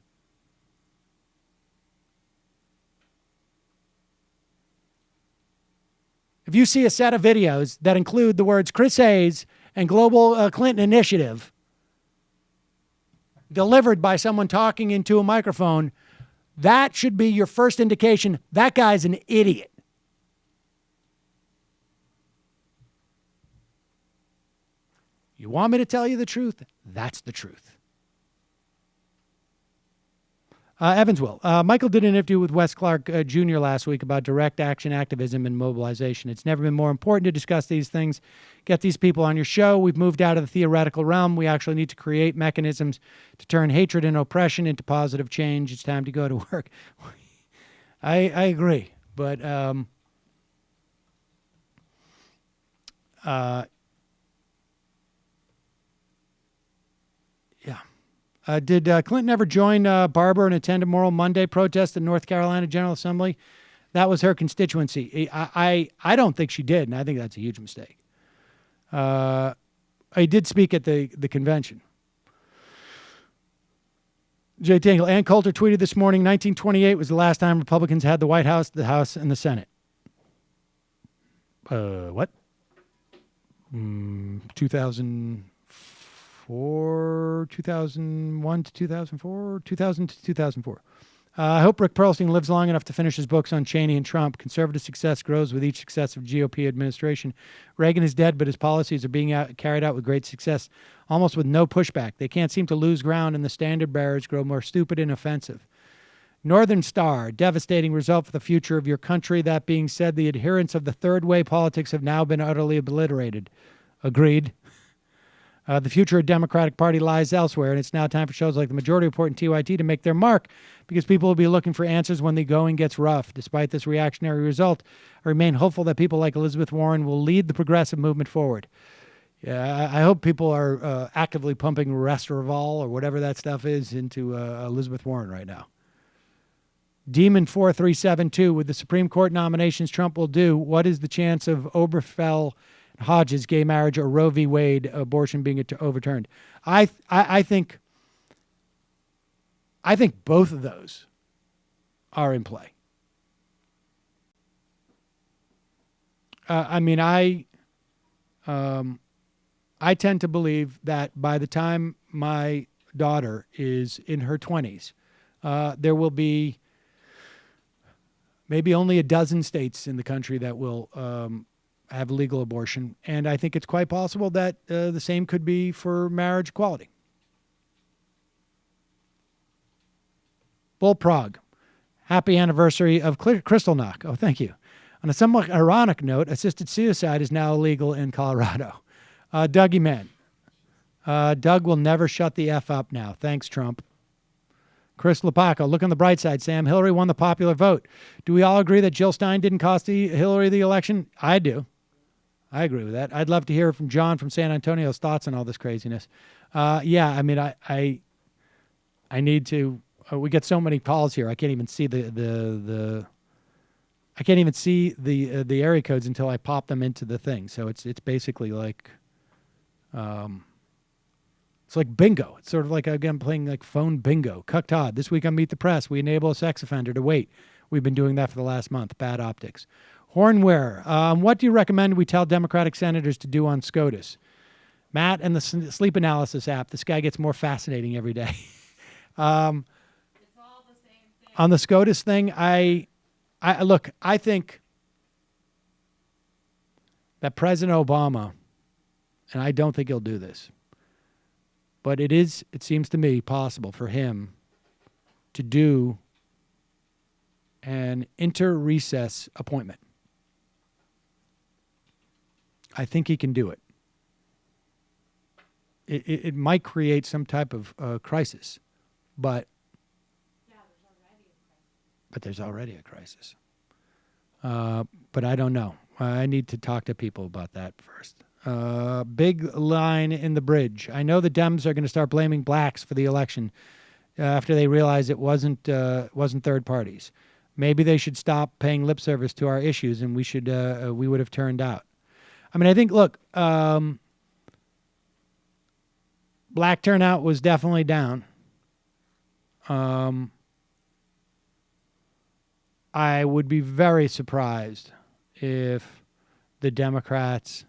If you see a set of videos that include the words Chris Hayes and Global Clinton Initiative delivered by someone talking into a microphone, that should be your first indication that guy's an idiot. You want me to tell you the truth? That's the truth. Evansville. Michael did an interview with Wes Clark Jr. last week about direct action activism and mobilization. It's never been more important to discuss these things. Get these people on your show. We've moved out of the theoretical realm. We actually need to create mechanisms to turn hatred and oppression into positive change. It's time to go to work. I agree. But yeah. Did Clinton ever join Barber and attend a Moral Monday protest at North Carolina General Assembly? That was her constituency. I don't think she did, and I think that's a huge mistake. I did speak at the convention. Jay Tingle. Ann Coulter tweeted this morning, 1928 was the last time Republicans had the White House, the House, and the Senate. What? 2004, 2001 to 2004, 2000 to 2004. I hope Rick Perlstein lives long enough to finish his books on Cheney and Trump. Conservative success grows with each successive GOP administration. Reagan is dead, but his policies are being carried out with great success, almost with no pushback. They can't seem to lose ground, and the standard bearers grow more stupid and offensive. Northern Star, devastating result for the future of your country. That being said, the adherents of the third way politics have now been utterly obliterated. Agreed. The future of the Democratic Party lies elsewhere, and it's now time for shows like The Majority Report and TYT to make their mark, because people will be looking for answers when the going gets rough. Despite this reactionary result, I remain hopeful that people like Elizabeth Warren will lead the progressive movement forward. Yeah, I hope people are actively pumping Restorval or whatever that stuff is into Elizabeth Warren right now. Demon 4372, with the Supreme Court nominations Trump will do, what is the chance of Obergefell, Hodges, gay marriage, or Roe v. Wade, abortion being overturned? I think both of those are in play. I tend to believe that by the time my daughter is in her 20s, there will be maybe only a dozen states in the country that will have legal abortion. And I think it's quite possible that the same could be for marriage equality. Bull Prague. Happy anniversary of Kristallnacht. Oh, thank you. On a somewhat ironic note, assisted suicide is now illegal in Colorado. Dougie Man. Doug will never shut the F up now. Thanks, Trump. Chris Lepaco, look on the bright side, Sam. Hillary won the popular vote. Do we all agree that Jill Stein didn't cost Hillary the election? I do. I agree with that. I'd love to hear from John from San Antonio's thoughts on all this craziness. I need to. We get so many calls here. I can't even see the area codes until I pop them into the thing. So it's basically like, it's like bingo. It's sort of like, again, playing like phone bingo. Cuck Todd, this week on Meet the Press, we enable a sex offender to wait. We've been doing that for the last month. Bad optics. Hornware, what do you recommend we tell Democratic senators to do on SCOTUS? Matt and the sleep analysis app. This guy gets more fascinating every day. It's all the same thing. On the SCOTUS thing, I think that President Obama, and I don't think he'll do this, but it seems to me, possible for him to do an inter-recess appointment. I think he can do it. It might create some type of crisis, but there's already a crisis. But I don't know. I need to talk to people about that first. Big line in the bridge. I know the Dems are going to start blaming blacks for the election after they realize it wasn't third parties. Maybe they should stop paying lip service to our issues, and we would have turned out. I mean, I think, look, black turnout was definitely down. I would be very surprised if the Democrats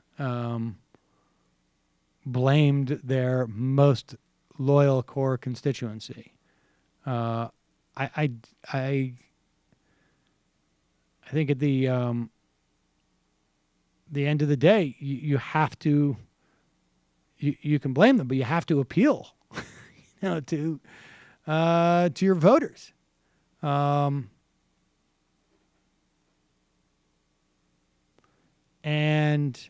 blamed their most loyal core constituency. I think at the end of the day, you have to. You can blame them, but you have to appeal, to your voters. And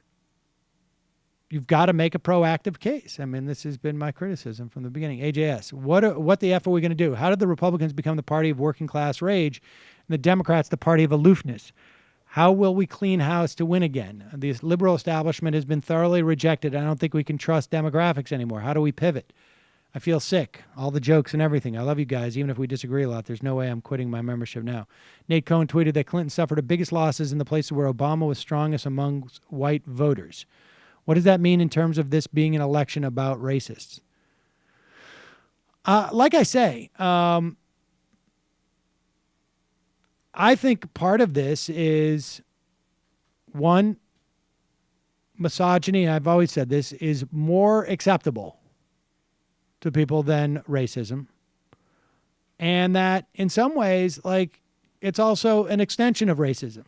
you've got to make a proactive case. I mean, this has been my criticism from the beginning. AJS, what the F are we going to do? How did the Republicans become the party of working class rage and the Democrats the party of aloofness? How will we clean house to win again? This liberal establishment has been thoroughly rejected. I don't think we can trust demographics anymore. How do we pivot? I feel sick. All the jokes and everything. I love you guys, even if we disagree a lot. There's no way I'm quitting my membership now. Nate Cohn tweeted that Clinton suffered the biggest losses in the places where Obama was strongest among white voters. What does that mean in terms of this being an election about racists? Like I say, I think part of this is, one, misogyny, I've always said this, is more acceptable to people than racism. And that in some ways, like, it's also an extension of racism.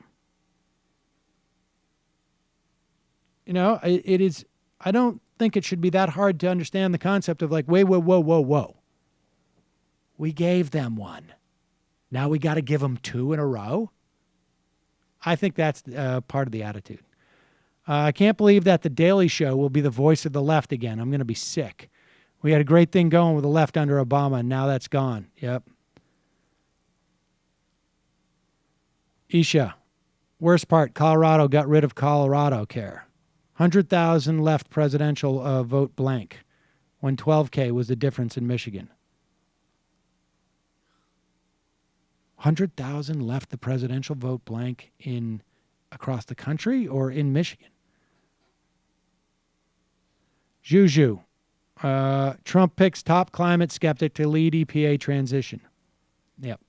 You know, it is, I don't think it should be that hard to understand the concept of like, wait, whoa. We gave them one. Now we got to give them two in a row? I think that's part of the attitude. I can't believe that The Daily Show will be the voice of the left again. I'm going to be sick. We had a great thing going with the left under Obama, and now that's gone. Yep. Isha, worst part, Colorado got rid of Colorado Care. 100,000 left presidential vote blank, when 12K was the difference in Michigan. 100,000 left the presidential vote blank in across the country or in Michigan? Juju, Trump picks top climate skeptic to lead EPA transition. Yep.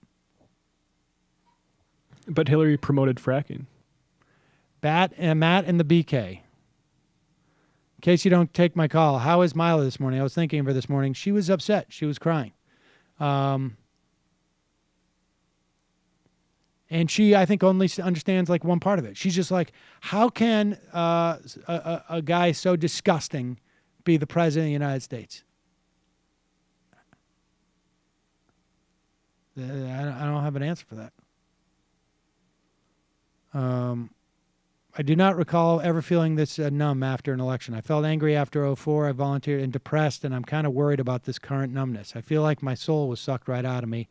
But Hillary promoted fracking. Matt and the BK. In case you don't take my call, how is Mila this morning? I was thinking of her this morning. She was upset. She was crying. And she, I think, only understands like one part of it. She's just like, how can a guy so disgusting be the president of the United States? I don't have an answer for that. I do not recall ever feeling this numb after an election. I felt angry after 2004. I volunteered and depressed, and I'm kind of worried about this current numbness. I feel like my soul was sucked right out of me.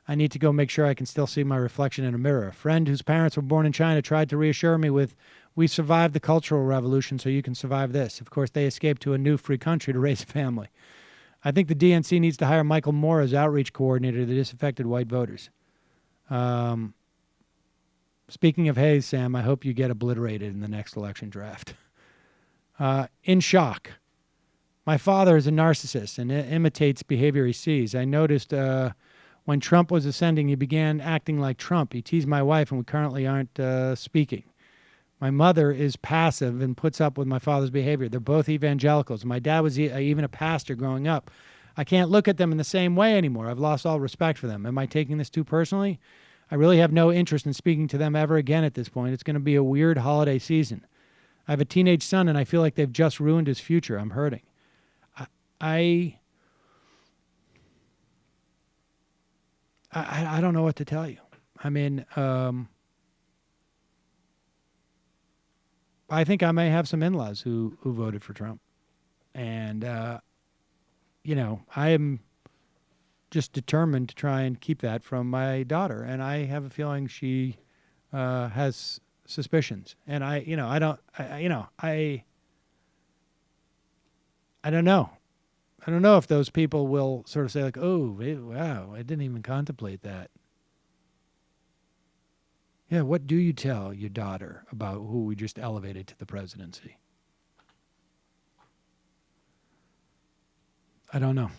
I need to go make sure I can still see my reflection in a mirror. A friend whose parents were born in China tried to reassure me with, we survived the Cultural Revolution, so you can survive this. Of course, they escaped to a new free country to raise a family. I think the DNC needs to hire Michael Moore as outreach coordinator to the disaffected white voters. Speaking of Hayes, Sam, I hope you get obliterated in the next election draft. In shock. My father is a narcissist and imitates behavior he sees. I noticed when Trump was ascending, he began acting like Trump. He teased my wife, and we currently aren't speaking. My mother is passive and puts up with my father's behavior. They're both evangelicals. My dad was even a pastor growing up. I can't look at them in the same way anymore. I've lost all respect for them. Am I taking this too personally? I really have no interest in speaking to them ever again at this point. It's going to be a weird holiday season. I have a teenage son, and I feel like they've just ruined his future. I'm hurting. I don't know what to tell you. I mean, I think I may have some in-laws who voted for Trump. And, you know, I am just determined to try and keep that from my daughter. And I have a feeling she has suspicions. And I don't know. I don't know if those people will sort of say like, oh, wow, I didn't even contemplate that. Yeah, what do you tell your daughter about who we just elevated to the presidency? I don't know.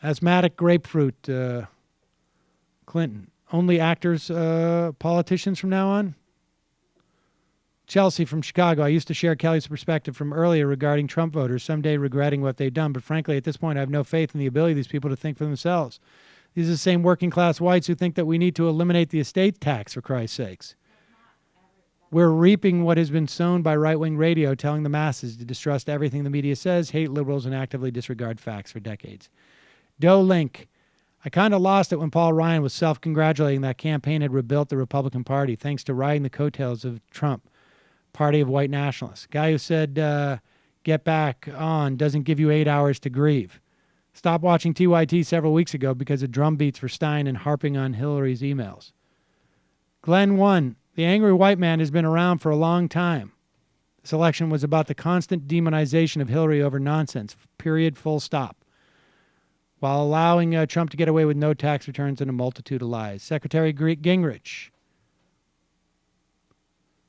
Asthmatic grapefruit, Clinton. Only actors, politicians from now on? Chelsea from Chicago. I used to share Kelly's perspective from earlier regarding Trump voters, someday regretting what they've done. But frankly, at this point, I have no faith in the ability of these people to think for themselves. These are the same working class whites who think that we need to eliminate the estate tax, for Christ's sakes. We're reaping what has been sown by right-wing radio, telling the masses to distrust everything the media says, hate liberals, and actively disregard facts for decades. Doe Link. I kind of lost it when Paul Ryan was self-congratulating that campaign had rebuilt the Republican Party thanks to riding the coattails of Trump. Party of white nationalists. Guy who said, get back on, doesn't give you 8 hours to grieve. Stopped watching TYT several weeks ago because of drum beats for Stein and harping on Hillary's emails. Glenn 1. The angry white man has been around for a long time. This election was about the constant demonization of Hillary over nonsense. Period. Full stop. while allowing Trump to get away with no tax returns and a multitude of lies. Secretary Gingrich.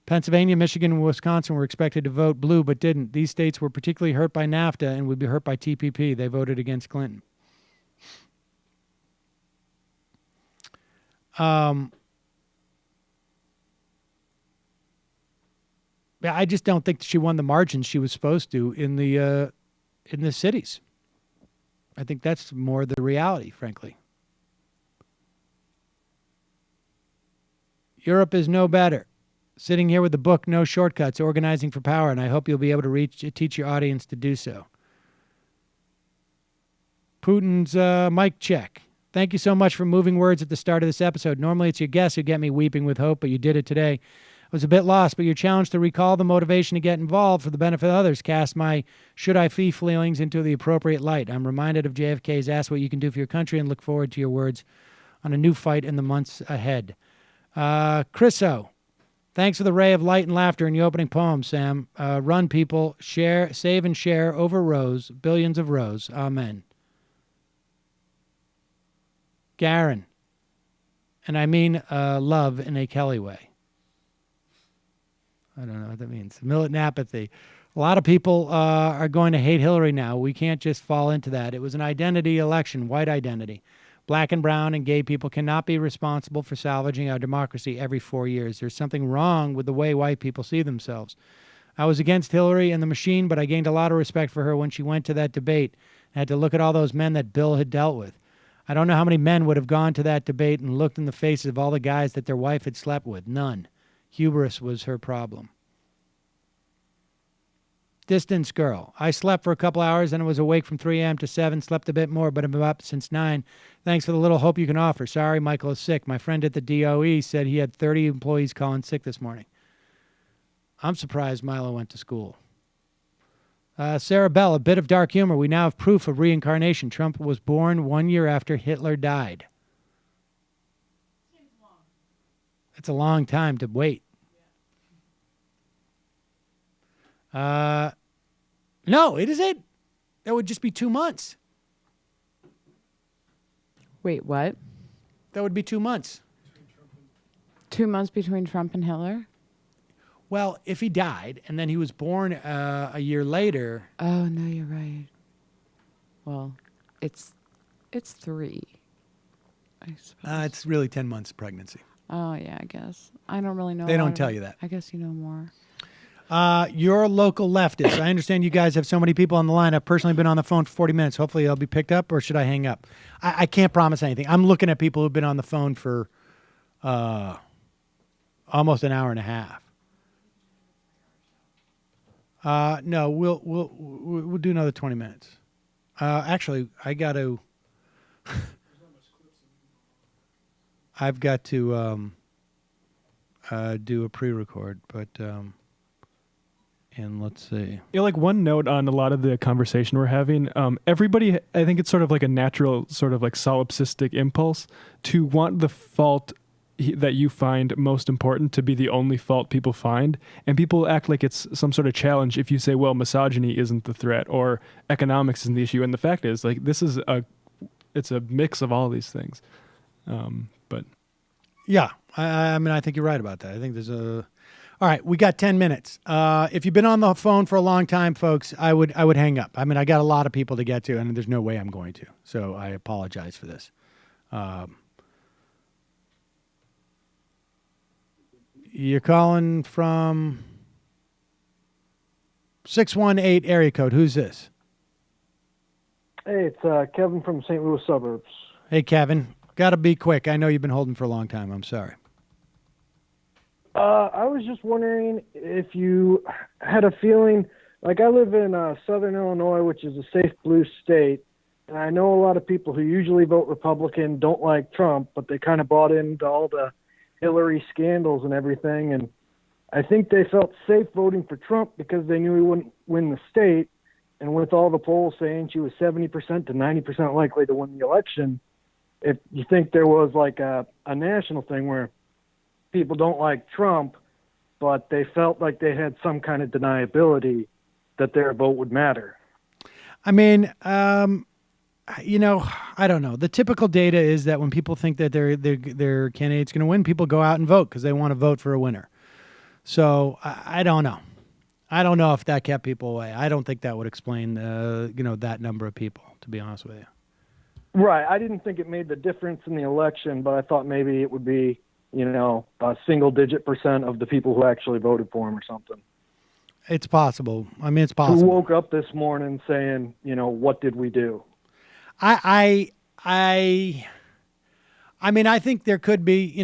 Pennsylvania, Michigan, and Wisconsin were expected to vote blue but didn't. These states were particularly hurt by NAFTA and would be hurt by TPP. They voted against Clinton. I just don't think she won the margins she was supposed to in the cities. I think that's more the reality, frankly. Europe is no better. Sitting here with the book, No Shortcuts, Organizing for Power, and I hope you'll be able to teach your audience to do so. Putin's mic check. Thank you so much for moving words at the start of this episode. Normally it's your guests who get me weeping with hope, but you did it today. I was a bit lost, but your challenge to recall the motivation to get involved for the benefit of others cast my should I fee feelings into the appropriate light. I'm reminded of JFK's ask what you can do for your country and look forward to your words on a new fight in the months ahead. Chriso, thanks for the ray of light and laughter in your opening poem, Sam. Run, people. Share, save, and share over rows, billions of rows. Amen. Garen, and I mean love in a Kelly way. I don't know what that means. Militant apathy. A lot of people are going to hate Hillary now. We can't just fall into that. It was an identity election, white identity. Black and brown and gay people cannot be responsible for salvaging our democracy every 4 years. There's something wrong with the way white people see themselves. I was against Hillary and the machine, but I gained a lot of respect for her when she went to that debate and had to look at all those men that Bill had dealt with. I don't know how many men would have gone to that debate and looked in the faces of all the guys that their wife had slept with. None. Hubris was her problem. Distance girl. I slept for a couple hours and I was awake from 3 a.m. to 7, slept a bit more, but I'm up since 9. Thanks for the little hope you can offer. Sorry, Michael is sick. My friend at the DOE said he had 30 employees calling sick this morning. I'm surprised Milo went to school. Sarah Bell, a bit of dark humor. We now have proof of reincarnation. Trump was born 1 year after Hitler died. It's a long time to wait. No, it isn't. That would just be 2 months. Wait, what? That would be 2 months. 2 months between Trump and Hitler? Well, if he died and then he was born a year later. Oh, no, you're right. Well, it's 3. I suppose. It's really 10 months pregnancy. Oh, yeah, I guess. I don't really know. They don't tell you that. I guess you know more. Your local leftist. I understand you guys have so many people on the line. I've personally been on the phone for 40 minutes. Hopefully I'll be picked up, or should I hang up? I can't promise anything. I'm looking at people who've been on the phone for almost an hour and a half. No, we'll do another 20 minutes. Actually, I've got to do a pre-record, but and let's see. Yeah, like one note on a lot of the conversation we're having. Everybody, I think it's sort of like a natural, sort of like solipsistic impulse to want the fault that you find most important to be the only fault people find, and people act like it's some sort of challenge if you say, well, misogyny isn't the threat or economics isn't the issue, and the fact is, like, it's a mix of all these things. But yeah, I mean, I think you're right about that. I think there's all right, we got 10 minutes. If you've been on the phone for a long time, folks, I would hang up. I mean, I got a lot of people to get to, and there's no way I'm going to, so I apologize for this. You're calling from 618 area code. Who's this? Hey, it's Kevin from St. Louis suburbs. Hey, Kevin. Got to be quick. I know you've been holding for a long time. I'm sorry. I was just wondering if you had a feeling, like I live in southern Illinois, which is a safe blue state, and I know a lot of people who usually vote Republican don't like Trump, but they kind of bought into all the Hillary scandals and everything, and I think they felt safe voting for Trump because they knew he wouldn't win the state, and with all the polls saying she was 70% to 90% likely to win the election, if you think there was like a national thing where people don't like Trump, but they felt like they had some kind of deniability that their vote would matter. I mean, I don't know. The typical data is that when people think that their candidate's going to win, people go out and vote because they want to vote for a winner. So I don't know. I don't know if that kept people away. I don't think that would explain, that number of people, to be honest with you. Right. I didn't think it made the difference in the election, but I thought maybe it would be, a single-digit % of the people who actually voted for him or something. It's possible. I mean, it's possible. Who woke up this morning saying, what did we do? I mean, I think there could be,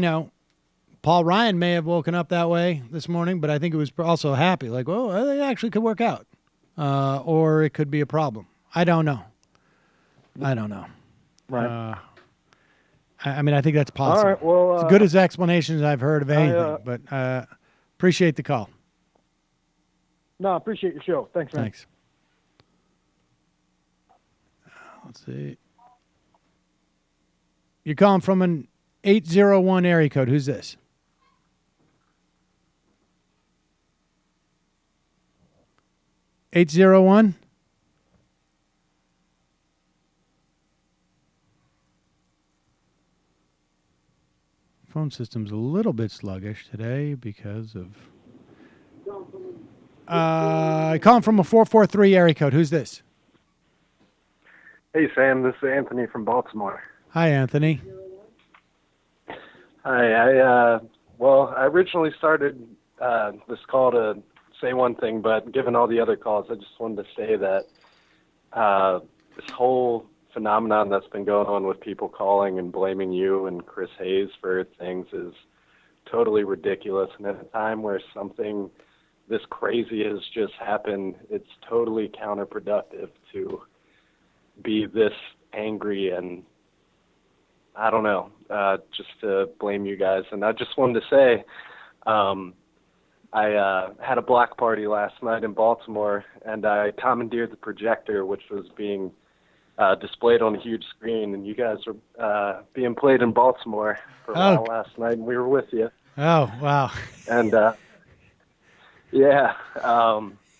Paul Ryan may have woken up that way this morning, but I think it was also happy. Like, well, it actually could work out. Or it could be a problem. I don't know. Right. I mean, I think that's possible. All right, well, it's as good as explanations I've heard of anything, but appreciate the call. No, I appreciate your show. Thanks, man. Thanks. Let's see. You're calling from an 801 area code. Who's this? (801) Phone system's a little bit sluggish today because of. Calling from a 443 area code. Who's this? Hey, Sam. This is Anthony from Baltimore. Hi, Anthony. Hi. I originally started this call to say one thing, but given all the other calls, I just wanted to say that this whole phenomenon that's been going on with people calling and blaming you and Chris Hayes for things is totally ridiculous. And at a time where something this crazy has just happened, it's totally counterproductive to be this angry and I don't know, just to blame you guys. And I just wanted to say, I had a block party last night in Baltimore, and I commandeered the projector, which was being displayed on a huge screen, and you guys were being played in Baltimore for a while last night, and we were with you. Oh, wow. And I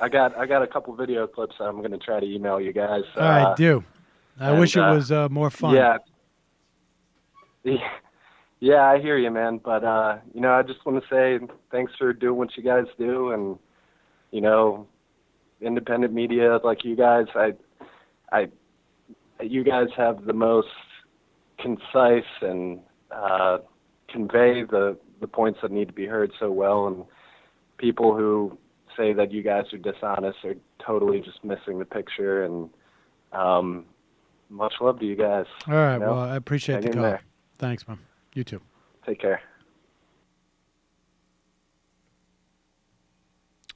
got a couple video clips that I'm going to try to email you guys. All right, do. I wish it was more fun. Yeah, I hear you, man. But, I just want to say thanks for doing what you guys do. And, independent media like you guys, you guys have the most concise and convey the points that need to be heard so well. And people who say that you guys are dishonest are totally just missing the picture. And much love to you guys. All right. Well, I appreciate the Hang in call. there. Thanks, man. You too. Take care.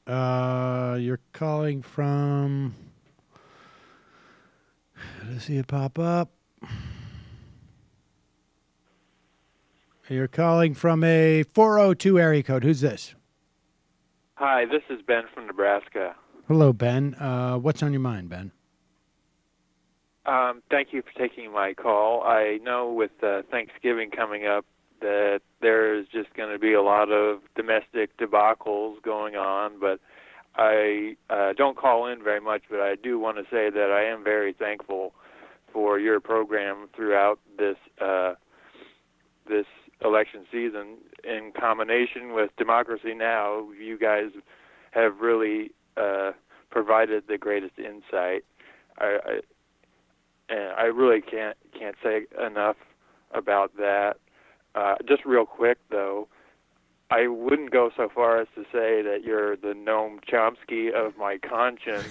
You're calling from. Let's see it pop up. You're calling from a 402 area code. Who's this? Hi, this is Ben from Nebraska. Hello, Ben. What's on your mind, Ben? Thank you for taking my call. I know with Thanksgiving coming up that there's just going to be a lot of domestic debacles going on, but I don't call in very much, but I do want to say that I am very thankful for your program throughout this this election season. In combination with Democracy Now!, you guys have really provided the greatest insight. I really can't say enough about that. Just real quick, though, I wouldn't go so far as to say that you're the Noam Chomsky of my conscience.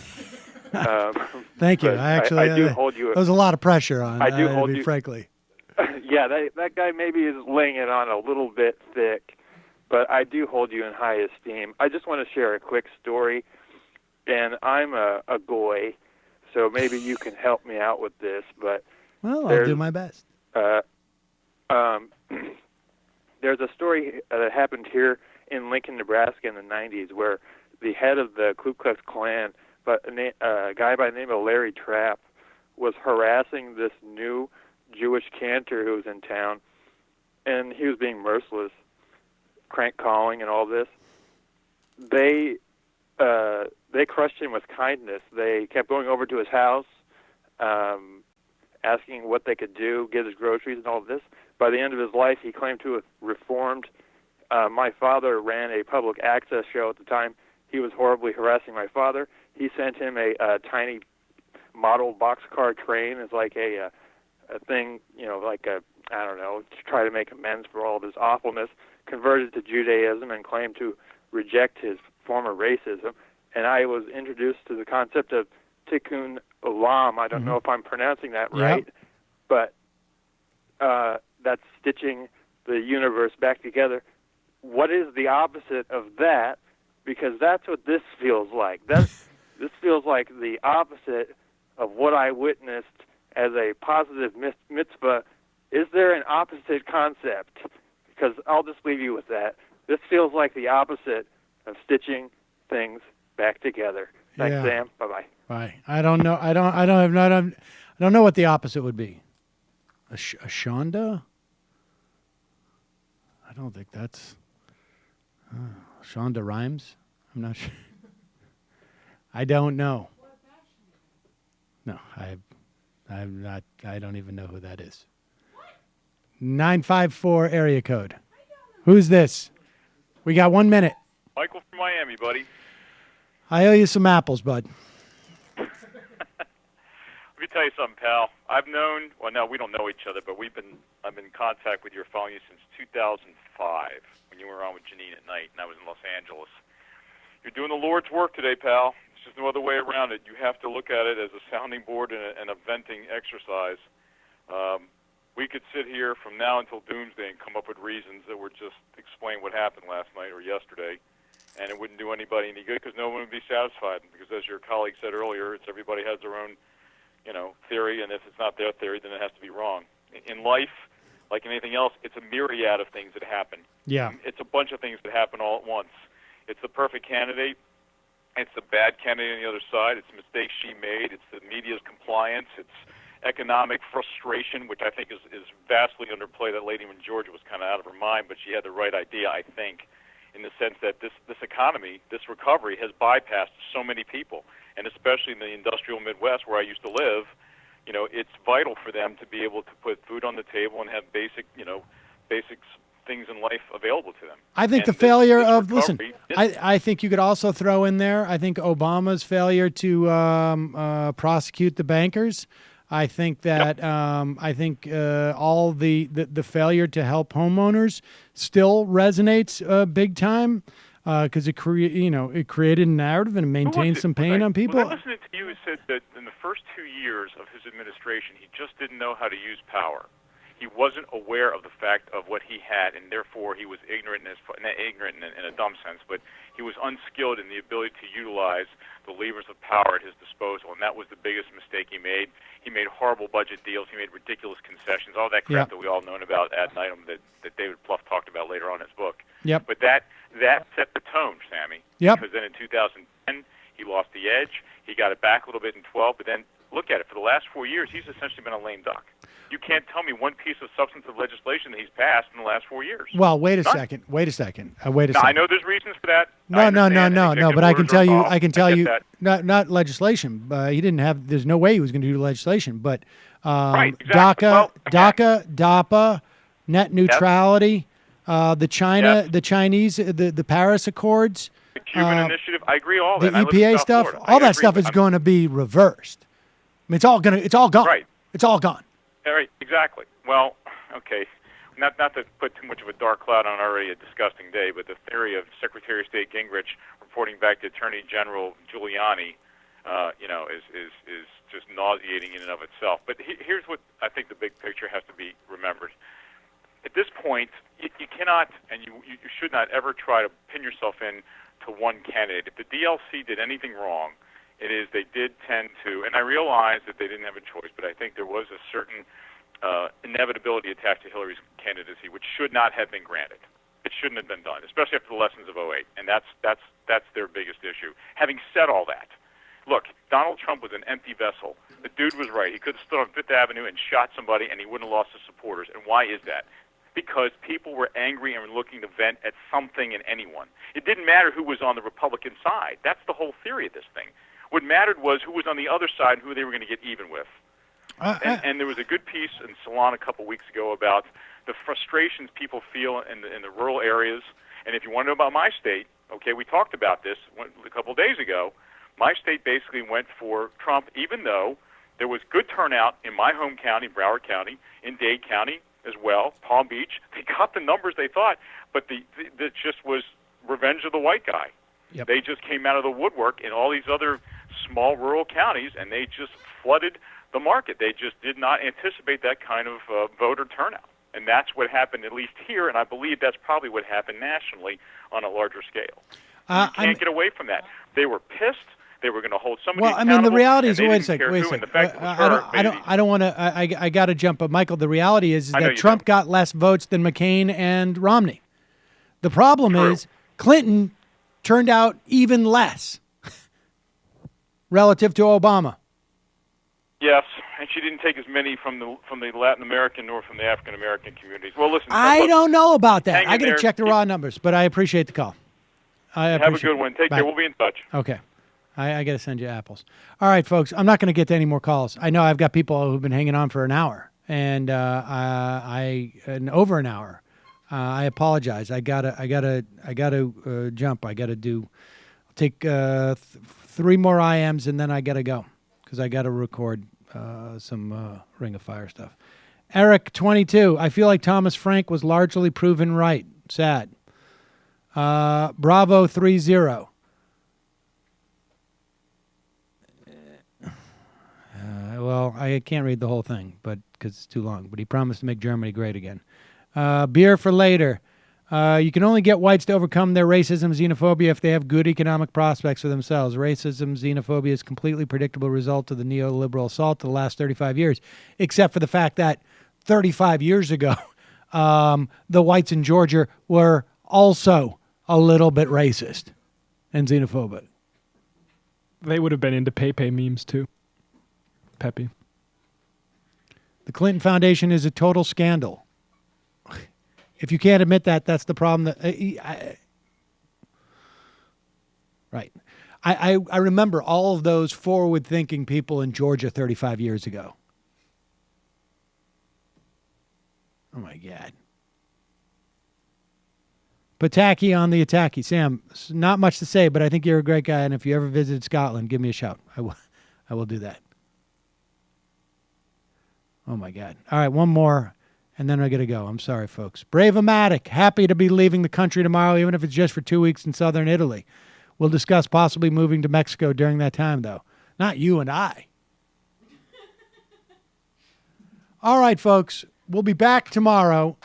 Thank you. I do hold you. There was a lot of pressure on. I do hold you, frankly. Yeah, that guy maybe is laying it on a little bit thick, but I do hold you in high esteem. I just want to share a quick story, and I'm a goy, so maybe you can help me out with this. But well, I'll do my best. There's a story that happened here in Lincoln, Nebraska in the 90s where the head of the Ku Klux Klan, a guy by the name of Larry Trapp, was harassing this new Jewish cantor who was in town, and he was being merciless, crank calling and all this. They crushed him with kindness. They kept going over to his house, asking what they could do, get his groceries and all of this. By the end of his life, he claimed to have reformed. My father ran a public access show at the time. He was horribly harassing my father. He sent him a tiny model boxcar train as like a thing, like I don't know, to try to make amends for all of his awfulness, converted to Judaism and claimed to reject his former racism. And I was introduced to the concept of tikkun olam. I don't know if I'm pronouncing that right, but that's stitching the universe back together. What is the opposite of that? Because that's what this feels like. This feels like the opposite of what I witnessed as a positive mitzvah. Is there an opposite concept? Because I'll just leave you with that. This feels like the opposite of stitching things back together. Thanks, Sam. Bye-bye. Bye. I don't know. I don't know what the opposite would be. A shonda? I don't think that's Shonda Rhimes. I'm not sure. I don't know. No, I'm not. I don't even know who that is. 954 area code. Who's this? We got 1 minute. Michael from Miami, buddy. I owe you some apples, bud. Let me tell you something, pal. I've known, well, no, we don't know each other, but I've been in contact with your phone since 2005 when you were on with Janine at night, and I was in Los Angeles. You're doing the Lord's work today, pal. There's just no other way around it. You have to look at it as a sounding board and a venting exercise. We could sit here from now until doomsday and come up with reasons that would just explain what happened last night or yesterday, and it wouldn't do anybody any good because no one would be satisfied. Because as your colleague said earlier, it's everybody has their own, theory, and if it's not their theory, then it has to be wrong. In life, like anything else, it's a myriad of things that happen. Yeah. It's a bunch of things that happen all at once. It's the perfect candidate. It's the bad candidate on the other side. It's mistakes she made. It's the media's compliance. It's economic frustration, which I think is vastly underplayed. That lady in Georgia was kind of out of her mind, but she had the right idea, I think, in the sense that this economy, this recovery, has bypassed so many people, and especially in the industrial Midwest where I used to live, it's vital for them to be able to put food on the table and have basic things in life available to them. I think and the failure this of recovery, I think you could also throw in there. I think Obama's failure to prosecute the bankers. I think that all the failure to help homeowners still resonates big time because it created a narrative and maintained some pain on people. When I listened to you, it said that in the first 2 years of his administration, he just didn't know how to use power. He wasn't aware of the fact of what he had, and therefore he was ignorant in a dumb sense, but he was unskilled in the ability to utilize the levers of power at his disposal, and that was the biggest mistake he made. He made horrible budget deals. He made ridiculous concessions, all that crap that we all known about ad nauseum that David Plouffe talked about later on in his book. Yep. But that set the tone, Sammy. Yep. Because then in 2010, he lost the edge. He got it back a little bit in 12, but then look at it. For the last 4 years, he's essentially been a lame duck. You can't tell me one piece of substantive legislation that he's passed in the last 4 years. Well, wait a None. second. Wait a second. Now, I know there's reasons for that. No. But I can tell you. I can tell you. that. Not legislation. He didn't have. There's no way he was going to do legislation. But Right, exactly. Well, DACA, DAPA, net neutrality, the Chinese, the Paris Accords, The Cuban Initiative. I agree all the that. I live in EPA South stuff. Florida. All I that agree, stuff but is I'm- going to be reversed. I mean, it's all gone. Right. It's all gone. All right, exactly. Well, okay. Not to put too much of a dark cloud on already a disgusting day, but the theory of Secretary of State Gingrich reporting back to Attorney General Giuliani, is just nauseating in and of itself. But here's what I think the big picture has to be remembered. At this point, you cannot and you should not ever try to pin yourself in to one candidate. If the DLC did anything wrong, it is they did tend to, and I realize that they didn't have a choice, but I think there was a certain inevitability attached to Hillary's candidacy, which should not have been granted. It shouldn't have been done, especially after the lessons of 2008, and that's their biggest issue. Having said all that, look, Donald Trump was an empty vessel. The dude was right. He could have stood on Fifth Avenue and shot somebody, and he wouldn't have lost his supporters. And why is that? Because people were angry and were looking to vent at something and anyone. It didn't matter who was on the Republican side. That's the whole theory of this thing. What mattered was who was on the other side and who they were going to get even with. And there was a good piece in Salon a couple weeks ago about the frustrations people feel in the rural areas. And if you want to know about my state, okay, we talked about this a couple of days ago. My state basically went for Trump, even though there was good turnout in my home county, Broward County, in Dade County as well, Palm Beach. They got the numbers they thought, but it just was revenge of the white guy. Yep. They just came out of the woodwork in all these other small rural counties, and they just flooded the market. They just did not anticipate that kind of voter turnout. And that's what happened, at least here, and I believe that's probably what happened nationally on a larger scale. You can't get away from that. They were pissed. They were going to hold somebody Well, I mean, the reality is, wait a second. I don't want to. I got to jump, but Michael, the reality is that Trump got less votes than McCain and Romney. The problem is Clinton turned out even less relative to Obama. Yes, and she didn't take as many from the Latin American nor from the African American communities. Well, listen, I don't know about that. I got to there. check the raw numbers, but I appreciate the call. Have a good one. Take care. We'll be in touch. Okay. I got to send you apples. All right, folks. I'm not going to get to any more calls. I know I've got people who've been hanging on for an hour and over an hour. I apologize. I gotta jump. I gotta take 3 more IMs and then I gotta go because I gotta record some Ring of Fire stuff. Eric, 22. I feel like Thomas Frank was largely proven right. Sad. Bravo 30. Well, I can't read the whole thing, but because it's too long. But he promised to make Germany great again. Beer for later. You can only get whites to overcome their racism, xenophobia if they have good economic prospects for themselves. Racism, xenophobia is a completely predictable result of the neoliberal assault of the last 35 years, except for the fact that 35 years ago, the whites in Georgia were also a little bit racist and xenophobic. They would have been into Pepe memes too. Pepe. The Clinton Foundation is a total scandal. If you can't admit that, that's the problem. Right. I remember all of those forward-thinking people in Georgia 35 years ago. Oh, my God. Pataki on the attacky. Sam, not much to say, but I think you're a great guy, and if you ever visited Scotland, give me a shout. I will do that. Oh, my God. All right, one more, and then I got to go. I'm sorry, folks. Brave-O-Matic, happy to be leaving the country tomorrow, even if it's just for 2 weeks in southern Italy. We'll discuss possibly moving to Mexico during that time, though. Not you and I. All right, folks. We'll be back tomorrow.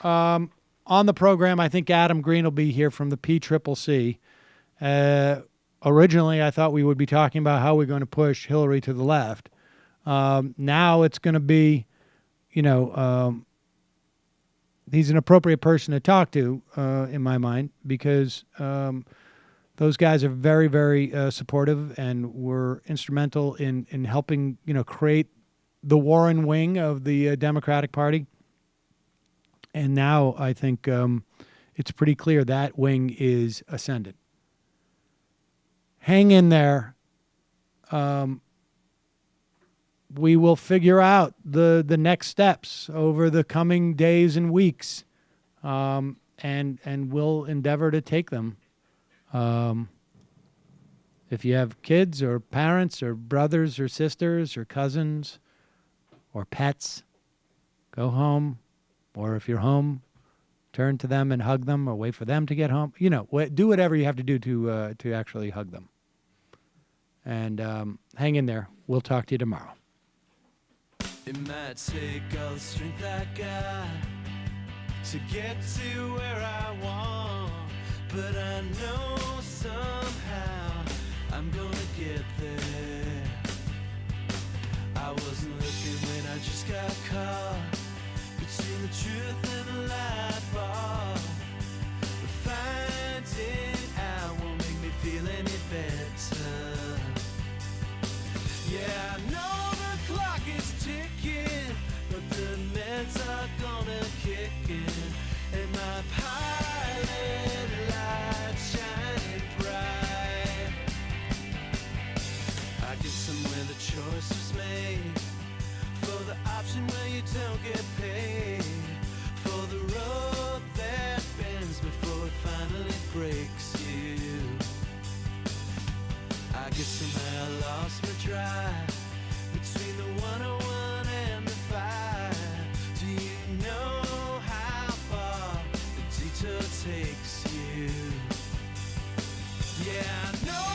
On the program, I think Adam Green will be here from the PCCC. Originally, I thought we would be talking about how we're going to push Hillary to the left. Now it's going to be, he's an appropriate person to talk to, in my mind, because those guys are very, very supportive and were instrumental in helping, create the Warren wing of the Democratic Party. And now I think it's pretty clear that wing is ascendant. Hang in there. We will figure out the next steps over the coming days and weeks, and we'll endeavor to take them. If you have kids or parents or brothers or sisters or cousins or pets, go home. Or if you're home, turn to them and hug them or wait for them to get home. Do whatever you have to do to actually hug them. And hang in there. We'll talk to you tomorrow. It might take all the strength I got to get to where I want, but I know somehow I'm gonna get there. I wasn't looking when I just got caught between the truth and the lie bar, but finding out won't make me feel any better. Yeah, I know the clock is ticking, but the meds are gonna kick in, and my pilot light shining bright. Guess somehow I lost my drive between the 101 and the 5. Do you know how far the detour takes you? Yeah, I know